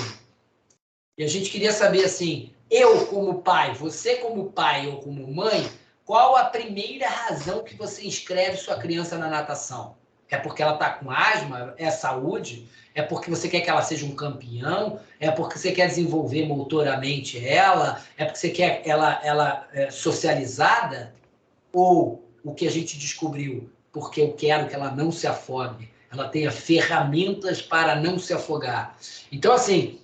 C: E a gente queria saber, assim, eu como pai, você como pai ou como mãe, qual a primeira razão que você inscreve sua criança na natação? É porque ela está com asma? É saúde? É porque você quer que ela seja um campeão? É porque você quer desenvolver motoramente ela? É porque você quer ela socializada? Ou o que a gente descobriu? Porque eu quero que ela não se afogue. Ela tenha ferramentas para não se afogar. Então, assim,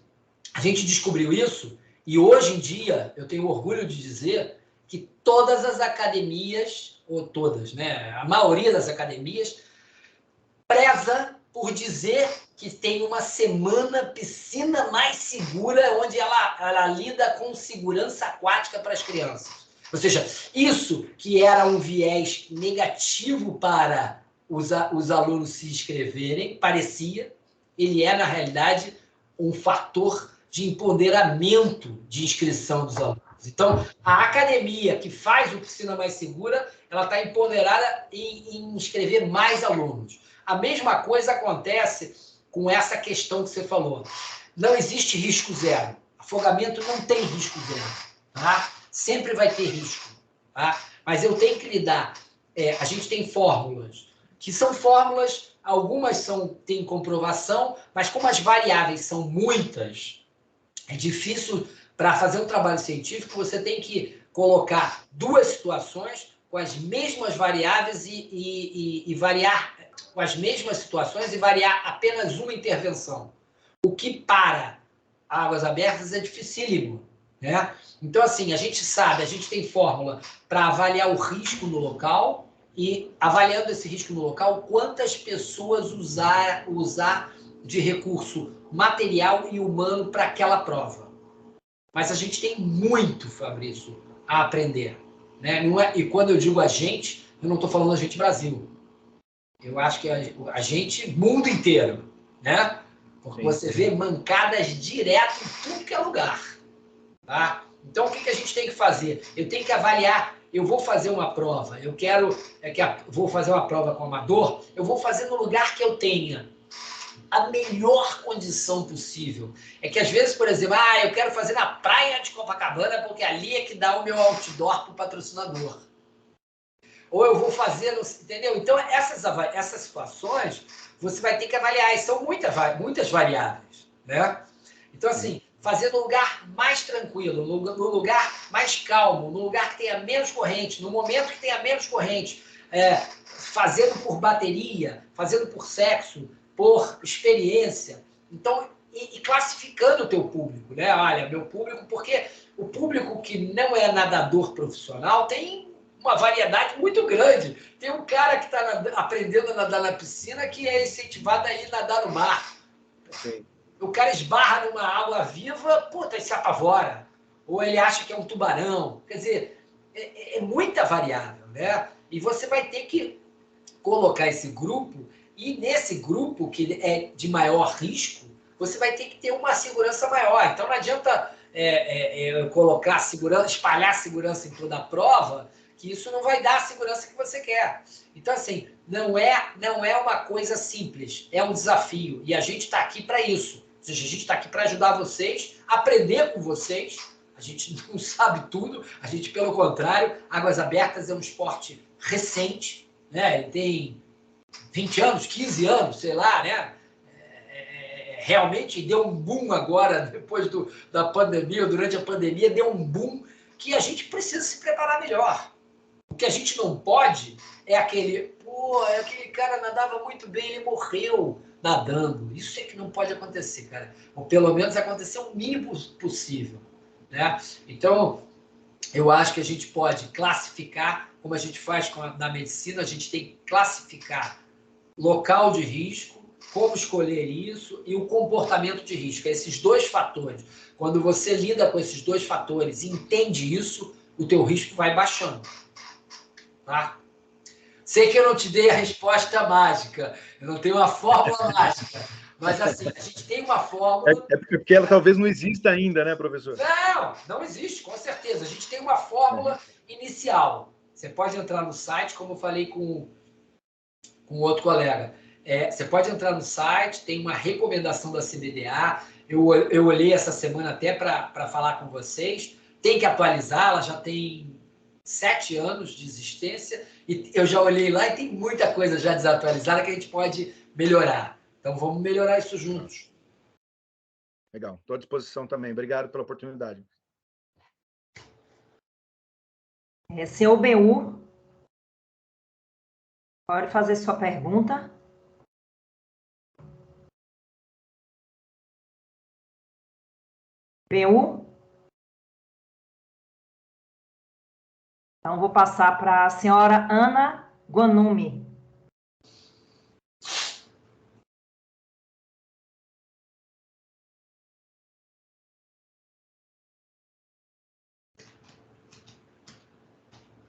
C: a gente descobriu isso e hoje em dia eu tenho orgulho de dizer que todas as academias, ou todas, né? A maioria das academias preza por dizer que tem uma semana piscina mais segura, onde ela lida com segurança aquática para as crianças. Ou seja, isso que era um viés negativo para os alunos se inscreverem, ele é, na realidade, um fator de empoderamento de inscrição dos alunos. Então, a academia que faz o Piscina Mais Segura, ela está empoderada em inscrever mais alunos. A mesma coisa acontece com essa questão que você falou. Não existe risco zero. Afogamento não tem risco zero. Tá? Sempre vai ter risco. Tá? Mas eu tenho que lidar. A gente tem fórmulas, que são fórmulas, algumas têm comprovação, mas como as variáveis são muitas, é difícil. Para fazer um trabalho científico, você tem que colocar duas situações com as mesmas variáveis e variar com as mesmas situações e variar apenas uma intervenção. O que para Águas Abertas é dificílimo, né? Então, assim, a gente sabe, a gente tem fórmula para avaliar o risco no local e, avaliando esse risco no local, quantas pessoas usar de recurso material e humano para aquela prova. Mas a gente tem muito, Fabrício, a aprender. Né? E quando eu digo a gente, eu não estou falando a gente Brasil. Eu acho que a gente, mundo inteiro. Né? Porque você vê mancadas direto em tudo que é lugar. Tá? Então, o que a gente tem que fazer? Eu tenho que avaliar. Eu vou fazer uma prova. Vou fazer uma prova com amador. Eu vou fazer no lugar que eu tenha a melhor condição possível. É que, às vezes, por exemplo, eu quero fazer na praia de Copacabana porque ali é que dá o meu outdoor para o patrocinador. Ou eu vou fazer, entendeu? Então, essas situações, você vai ter que avaliar. E são muitas variáveis. Né? Então, assim, fazer no lugar mais tranquilo, no lugar mais calmo, no lugar que tenha menos corrente, no momento que tenha menos corrente, fazendo por bateria, fazendo por sexo, por experiência. Então, e classificando o teu público, né? Olha, meu público, porque o público que não é nadador profissional tem uma variedade muito grande. Tem um cara que está aprendendo a nadar na piscina que é incentivado a ir nadar no mar. Sim. O cara esbarra numa água viva, puta, ele se apavora. Ou ele acha que é um tubarão. Quer dizer, é muita variável, né? E você vai ter que colocar esse grupo. E nesse grupo, que é de maior risco, você vai ter que ter uma segurança maior. Então, não adianta colocar segurança, espalhar segurança em toda a prova, que isso não vai dar a segurança que você quer. Então, assim, não é uma coisa simples, é um desafio. E a gente está aqui para isso. Ou seja, a gente está aqui para ajudar vocês, aprender com vocês. A gente não sabe tudo, a gente, pelo contrário, Águas Abertas é um esporte recente, né? Ele tem 20 anos, 15 anos, sei lá, né? Realmente deu um boom agora, depois da pandemia, ou durante a pandemia, deu um boom que a gente precisa se preparar melhor. O que a gente não pode é aquele cara nadava muito bem, ele morreu nadando. Isso é que não pode acontecer, cara. Ou pelo menos acontecer o mínimo possível, né? Então, eu acho que a gente pode classificar, como a gente faz na medicina, a gente tem que classificar local de risco, como escolher isso e o comportamento de risco. Esses dois fatores. Quando você lida com esses dois fatores e entende isso, o teu risco vai baixando. Tá? Sei que eu não te dei a resposta mágica, eu não tenho uma fórmula mágica, mas assim, a gente tem uma fórmula...
L: É porque ela talvez não exista ainda, né, professor?
C: Não existe, com certeza. A gente tem uma fórmula inicial. Você pode entrar no site, como eu falei com outro colega. Você pode entrar no site, tem uma recomendação da CBDA. Eu olhei essa semana até para falar com vocês. Tem que atualizar, ela já tem 7 anos de existência. E eu já olhei lá e tem muita coisa já desatualizada que a gente pode melhorar. Então, vamos melhorar isso juntos.
L: Legal, estou à disposição também. Obrigado pela oportunidade.
A: Senhor BU, pode fazer sua pergunta. BU? Então, vou passar para a senhora Ana Guanumi.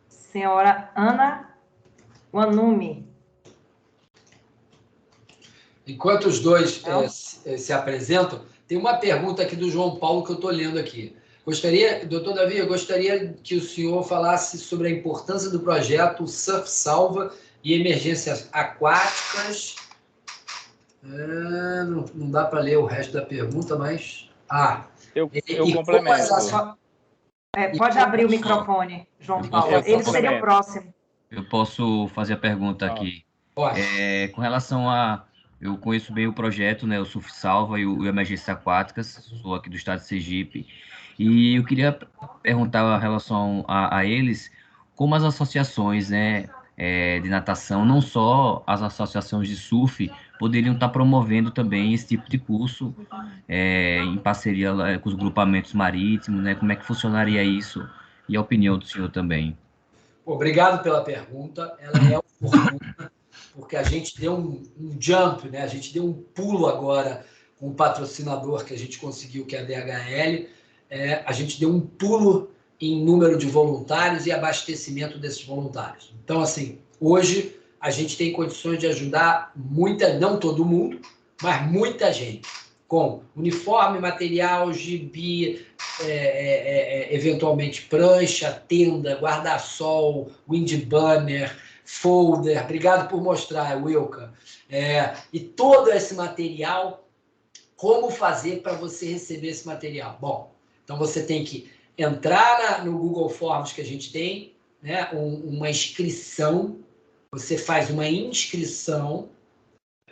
A: Senhora Ana Guanumi.
C: Enquanto os dois se apresentam, Tem uma pergunta aqui do João Paulo que eu estou lendo aqui. Doutor Davi, eu gostaria que o senhor falasse sobre a importância do projeto Surf Salva e emergências aquáticas. Não dá para ler o resto da pergunta, mas...
J: Eu complemento.
A: Pode abrir o microfone, João Paulo. Ele seria o próximo.
M: Eu posso fazer a pergunta aqui. Com relação a... Eu conheço bem o projeto, né, o Surf Salva e o Emergências Aquáticas, sou aqui do estado de Sergipe, e eu queria perguntar em relação a eles, como as associações, né, de natação, não só as associações de surf, poderiam estar promovendo também esse tipo de curso em parceria com os grupamentos marítimos, né, como é que funcionaria isso, e a opinião do senhor também.
C: Obrigado pela pergunta, ela é oportuna, porque a gente deu um jump, né? A gente deu um pulo agora com o patrocinador que a gente conseguiu, que é a DHL. A gente deu um pulo em número de voluntários e abastecimento desses voluntários. Então, assim, hoje a gente tem condições de ajudar não todo mundo, mas muita gente, com uniforme, material, gibi, eventualmente prancha, tenda, guarda-sol, wind banner, folder. Obrigado por mostrar, Wilka. E todo esse material, como fazer para você receber esse material? Bom, então você tem que entrar no Google Forms que a gente tem, né, uma inscrição, você faz uma inscrição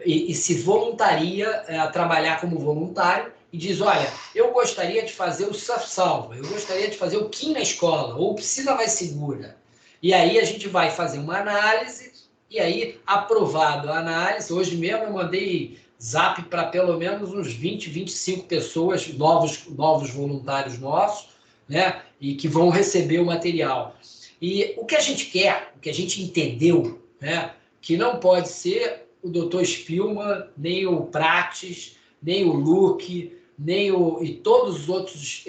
C: e se voluntaria a trabalhar como voluntário e diz, olha, eu gostaria de fazer o Surf Salva, eu gostaria de fazer o Kim na escola, ou Piscina Mais Segura. E aí a gente vai fazer uma análise, e aí, aprovado a análise, hoje mesmo eu mandei zap para pelo menos uns 20, 25 pessoas, novos voluntários nossos, né, e que vão receber o material. E o que a gente quer, o que a gente entendeu, né, que não pode ser o Dr. Spilman, nem o Prates, nem o Luke, e todos os outros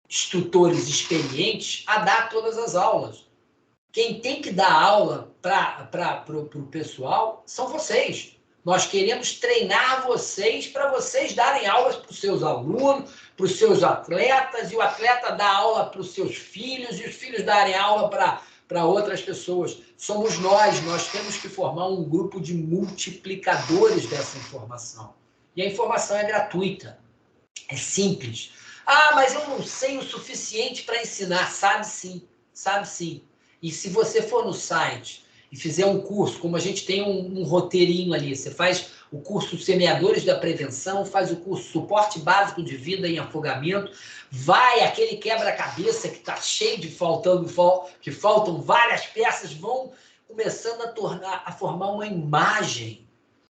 C: instrutores experientes a dar todas as aulas. Quem tem que dar aula para o pessoal são vocês. Nós queremos treinar vocês para vocês darem aulas para os seus alunos, para os seus atletas, e o atleta dá aula para os seus filhos, e os filhos darem aula para outras pessoas. Somos nós temos que formar um grupo de multiplicadores dessa informação. E a informação é gratuita, é simples. Mas eu não sei o suficiente para ensinar. Sabe sim. E se você for no site e fizer um curso, como a gente tem um roteirinho ali, você faz o curso Semeadores da Prevenção, faz o curso Suporte Básico de Vida em Afogamento, vai aquele quebra-cabeça que está cheio de que faltam várias peças, vão começando a formar uma imagem.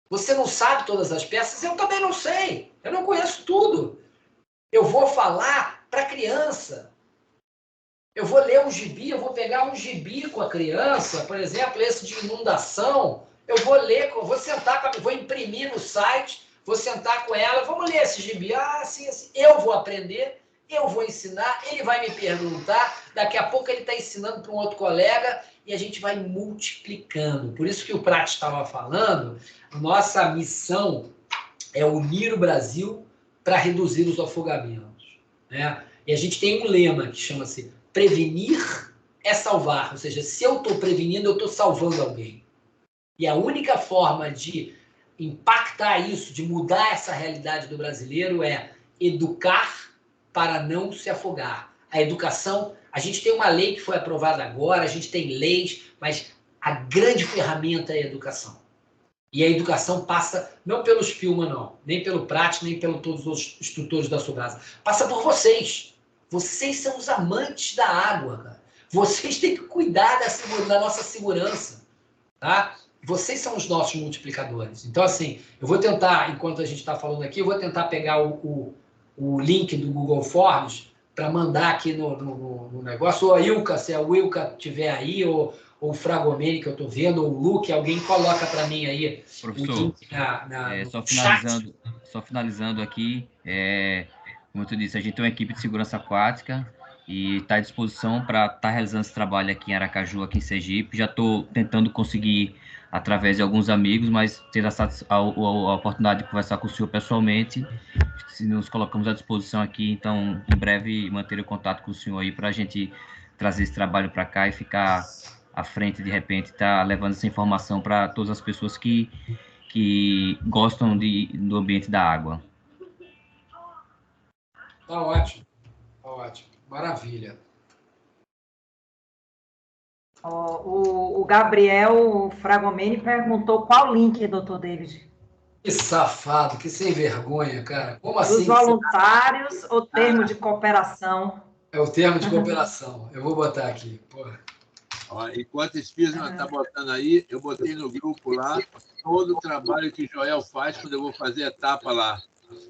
C: Você não sabe todas as peças, eu também não sei, eu não conheço tudo. Eu vou falar para a criança. Eu vou ler um gibi, eu vou pegar um gibi com a criança, por exemplo, esse de inundação, eu vou ler, vou sentar, vou imprimir no site, vou sentar com ela, vamos ler esse gibi. Assim, eu vou aprender, eu vou ensinar, ele vai me perguntar, daqui a pouco ele está ensinando para um outro colega e a gente vai multiplicando. Por isso que o Prat estava falando, nossa missão é unir o Brasil para reduzir os afogamentos, né? E a gente tem um lema que chama-se prevenir é salvar, ou seja, se eu estou prevenindo, eu estou salvando alguém. E a única forma de impactar isso, de mudar essa realidade do brasileiro é educar para não se afogar. A educação, a gente tem uma lei que foi aprovada agora, a gente tem leis, mas a grande ferramenta é a educação. E a educação passa, não pelo Spilman, não, nem pelo Prat, nem pelos todos os instrutores da Subrasa, passa por vocês. Vocês são os amantes da água, cara. Vocês têm que cuidar da nossa segurança, tá? Vocês são os nossos multiplicadores. Então, assim, eu vou tentar, enquanto a gente está falando aqui, eu vou tentar pegar o link do Google Forms para mandar aqui no negócio. Ou a Ilka, se a Wilka estiver aí, ou o Fragomeni, que eu estou vendo, ou o Luke, alguém coloca para mim aí.
M: Professor,
C: o link
M: só finalizando aqui, como eu disse, a gente tem uma equipe de segurança aquática e está à disposição para estar realizando esse trabalho aqui em Aracaju, aqui em Sergipe. Já estou tentando conseguir através de alguns amigos, mas ter a oportunidade de conversar com o senhor pessoalmente, se nos colocamos à disposição aqui, então, em breve, manter o contato com o senhor aí para a gente trazer esse trabalho para cá e ficar à frente, de repente, estar levando essa informação para todas as pessoas que gostam do ambiente da água.
C: Tá ótimo, tá ótimo. Maravilha.
A: O Gabriel Fragomeni perguntou qual link, doutor David?
C: Que safado, que sem vergonha, cara. Como assim?
A: Dos voluntários ou termo de cooperação?
C: É o termo de cooperação. Eu vou botar aqui. Porra.
E: Ó, enquanto o Espírito está botando aí, eu botei no grupo lá todo o trabalho que Joel faz quando eu vou fazer etapa lá,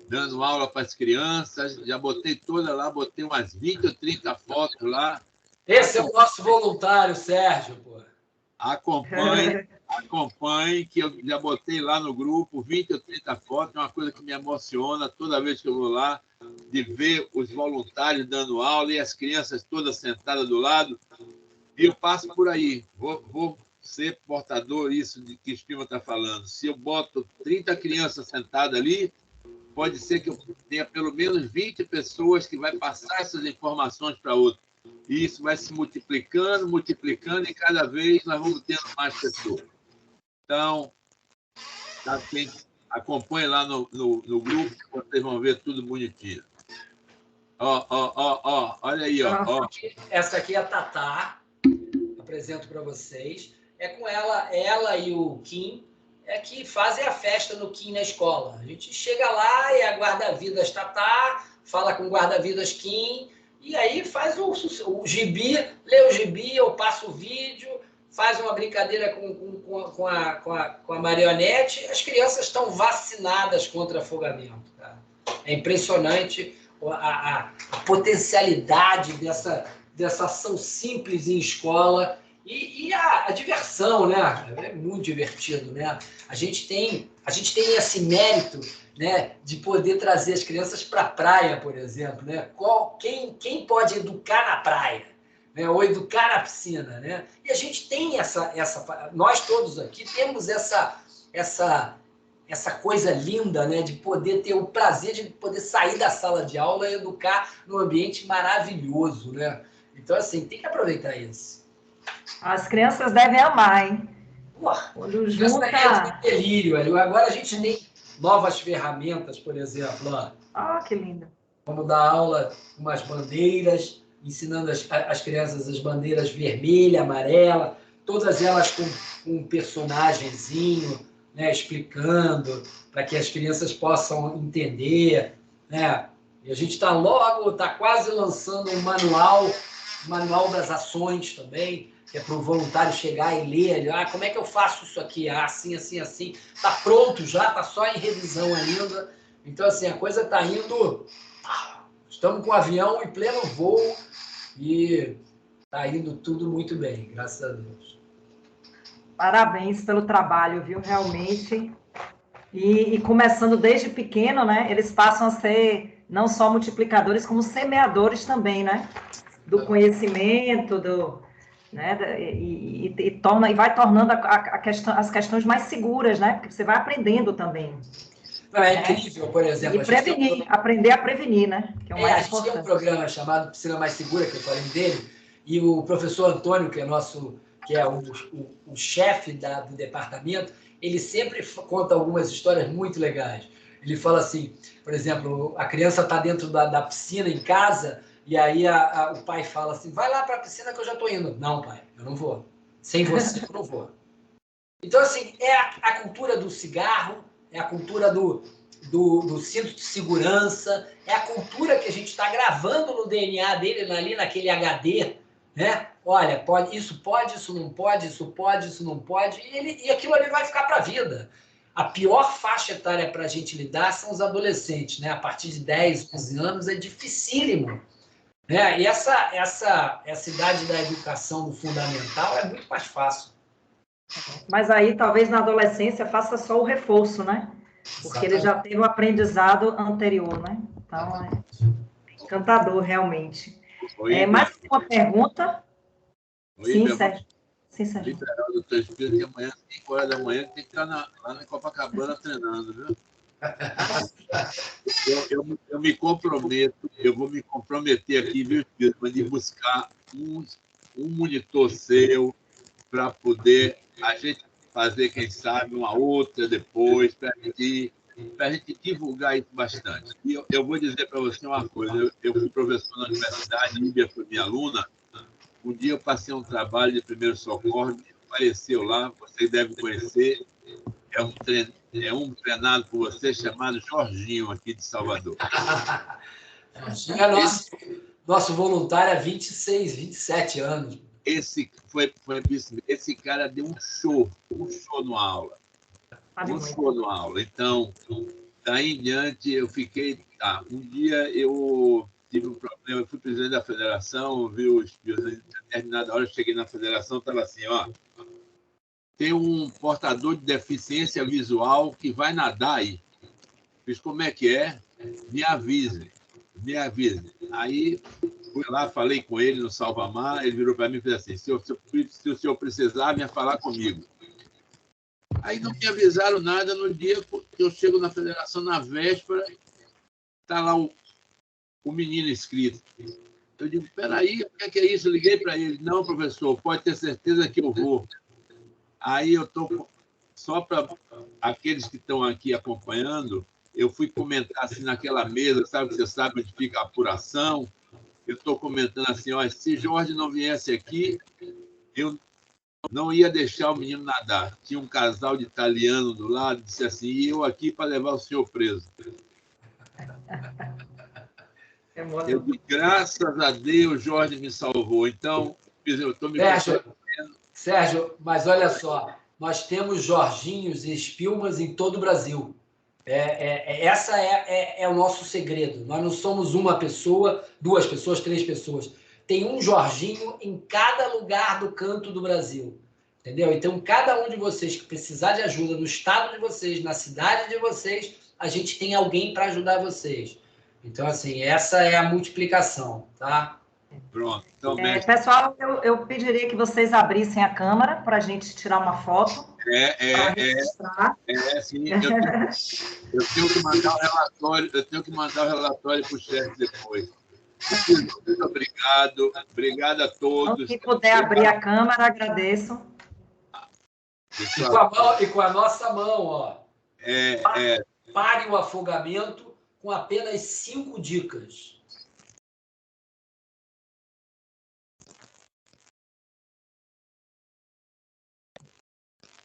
E: dando aula para as crianças. Já botei toda lá, botei umas 20 ou 30 fotos lá.
C: Esse é o nosso voluntário, Sérgio. Pô.
E: Acompanhe, que eu já botei lá no grupo 20 ou 30 fotos. É uma coisa que me emociona toda vez que eu vou lá, de ver os voluntários dando aula e as crianças todas sentadas do lado. E eu passo por aí. Vou ser portador isso de que o Espírito está falando. Se eu boto 30 crianças sentadas ali, pode ser que eu tenha pelo menos 20 pessoas que vai passar essas informações para outros. E isso vai se multiplicando, e cada vez nós vamos tendo mais pessoas. Então, acompanhe lá no grupo, que vocês vão ver tudo bonitinho. Olha aí, ó.
C: Essa aqui é a Tatá, apresento para vocês. É com ela e o Kim, que fazem a festa no Kim na escola. A gente chega lá e a guarda-vidas Tatá, fala com o guarda-vidas Kim, e aí faz o gibi, lê o gibi, eu passo o vídeo, faz uma brincadeira com a marionete. As crianças estão vacinadas contra afogamento. Cara. É impressionante a potencialidade dessa ação simples em escola e a diversão, né? É muito divertido, né? A gente tem esse mérito, né, de poder trazer as crianças para a praia, por exemplo, né? Quem pode educar na praia, né? Ou educar na piscina, né? E a gente tem nós todos aqui temos essa coisa linda, né, de poder ter o prazer de poder sair da sala de aula e educar num ambiente maravilhoso, né? Então, assim, tem que aproveitar isso.
A: As crianças devem amar, hein?
C: Quando junta... delírio ali. Agora a gente tem novas ferramentas, por exemplo.
A: Que lindo.
C: Vamos dar aula com umas bandeiras, ensinando as crianças as bandeiras vermelha, amarela, todas elas com um personagemzinho, né, explicando, para que as crianças possam entender, né? E a gente está quase lançando um manual das ações também, que é para o voluntário chegar e ler, como é que eu faço isso aqui? Assim, assim, assim. Está pronto já, está só em revisão ainda. Então, assim, a coisa está indo... Estamos com o avião em pleno voo e está indo tudo muito bem, graças a Deus.
A: Parabéns pelo trabalho, viu? Realmente. E começando desde pequeno, né? Eles passam a ser não só multiplicadores, como semeadores também, né? Do conhecimento, né? E vai tornando as questões mais seguras, né? Porque você vai aprendendo também.
C: É incrível, por exemplo.
A: E aprender a prevenir, né? Que é o mais
C: a gente tem um programa chamado Piscina Mais Segura, que eu falei dele, e o professor Antônio, que é o chefe do departamento, ele sempre conta algumas histórias muito legais. Ele fala assim, por exemplo, a criança está dentro da piscina em casa, e aí o pai fala assim, vai lá para a piscina que eu já estou indo. Não, pai, eu não vou. Sem você, eu não vou. Então, assim, é a cultura do cigarro, é a cultura do cinto de segurança, é a cultura que a gente está gravando no DNA dele, ali naquele HD, né? Olha, isso pode, isso não pode, isso pode, isso não pode, e aquilo ali vai ficar para a vida. A pior faixa etária para a gente lidar são os adolescentes, né? A partir de 10, 11 anos é dificílimo. Né? E essa idade da educação no fundamental é muito mais fácil.
A: Mas aí, talvez, na adolescência, faça só o reforço, né? Porque ele já teve o aprendizado anterior, né? Então, é encantador, realmente. Mais uma pergunta? Sim, Sérgio. Sim,
E: Sérgio. Liberar o doutor Espírito, que amanhã, 5 horas da manhã, tem que estar lá na Copacabana treinando, viu? Eu me comprometo, eu vou me comprometer aqui, viu, Espírito, de buscar um monitor seu para poder a gente fazer, quem sabe, uma outra depois, para a gente divulgar isso bastante. E eu vou dizer para você uma coisa, eu fui professor na universidade, Líbia foi minha aluna. Um dia eu passei um trabalho de primeiro socorro, me apareceu lá, você deve conhecer, é um treinado por você chamado Jorginho, aqui de Salvador.
C: Jorginho é nosso voluntário há 26, 27 anos.
E: Esse cara deu um show numa aula. Então, daí em diante, eu fiquei... um dia eu tive um problema, eu fui presidente da federação, viu, em determinada hora eu cheguei na federação, estava assim, ó, tem um portador de deficiência visual que vai nadar aí. Fiz, como é que é? Me avise. Aí, fui lá, falei com ele no Salvamar, ele virou para mim e fez assim, se o senhor precisar, venha falar comigo. Aí não me avisaram nada no dia que eu chego na federação, na véspera, está lá o menino inscrito. Eu digo, peraí, o que é isso? Eu liguei para ele. Não, professor, pode ter certeza que eu vou. Aí eu estou, só para aqueles que estão aqui acompanhando, eu fui comentar assim naquela mesa, sabe que você sabe onde fica a apuração? Eu estou comentando assim, ó, se Jorge não viesse aqui, eu não ia deixar o menino nadar. Tinha um casal de italiano do lado, disse assim, e eu aqui para levar o senhor preso. Eu digo, graças a Deus, Jorge me salvou. Então, eu estou me...
C: Sérgio, mas olha só, nós temos Jorginhos e Spilmans em todo o Brasil. Essa é o nosso segredo. Nós não somos uma pessoa, 2 pessoas, 3 pessoas. Tem um Jorginho em cada lugar do canto do Brasil. Entendeu? Então, cada um de vocês que precisar de ajuda no estado de vocês, na cidade de vocês, a gente tem alguém para ajudar vocês. Então, assim, essa é a multiplicação, tá?
E: Pronto. Então,
A: pessoal, eu pediria que vocês abrissem a câmera para a gente tirar uma foto.
E: Sim. Eu tenho que mandar o relatório para o chefe depois. Muito obrigado. Obrigado a todos.
A: Quem puder abrir a câmera, agradeço.
C: E com a nossa mão, ó. Pare o afogamento com apenas 5 dicas.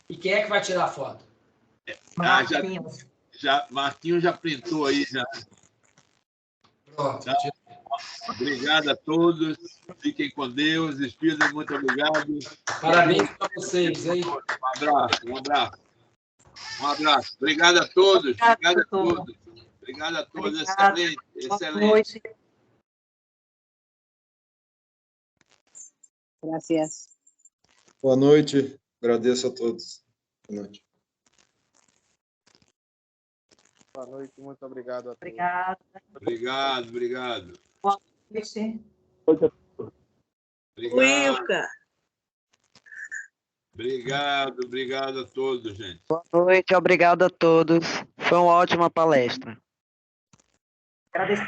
C: E quem é que vai tirar a foto?
E: Marquinhos já printou aí, já.
C: Pronto.
E: Obrigado a todos. Fiquem com Deus. Espírito, muito obrigado.
C: Parabéns para vocês, hein?
E: Um abraço. Obrigado a todos. Obrigado a todos. Excelente.
A: Boa noite.
G: Gracias. Boa noite. Agradeço a todos. Boa noite.
D: Boa noite, muito obrigado a todos.
E: Obrigado.
A: Boa noite.
E: Obrigado a todos, gente.
H: Boa noite, obrigado a todos. Foi uma ótima palestra.
A: Agradeço.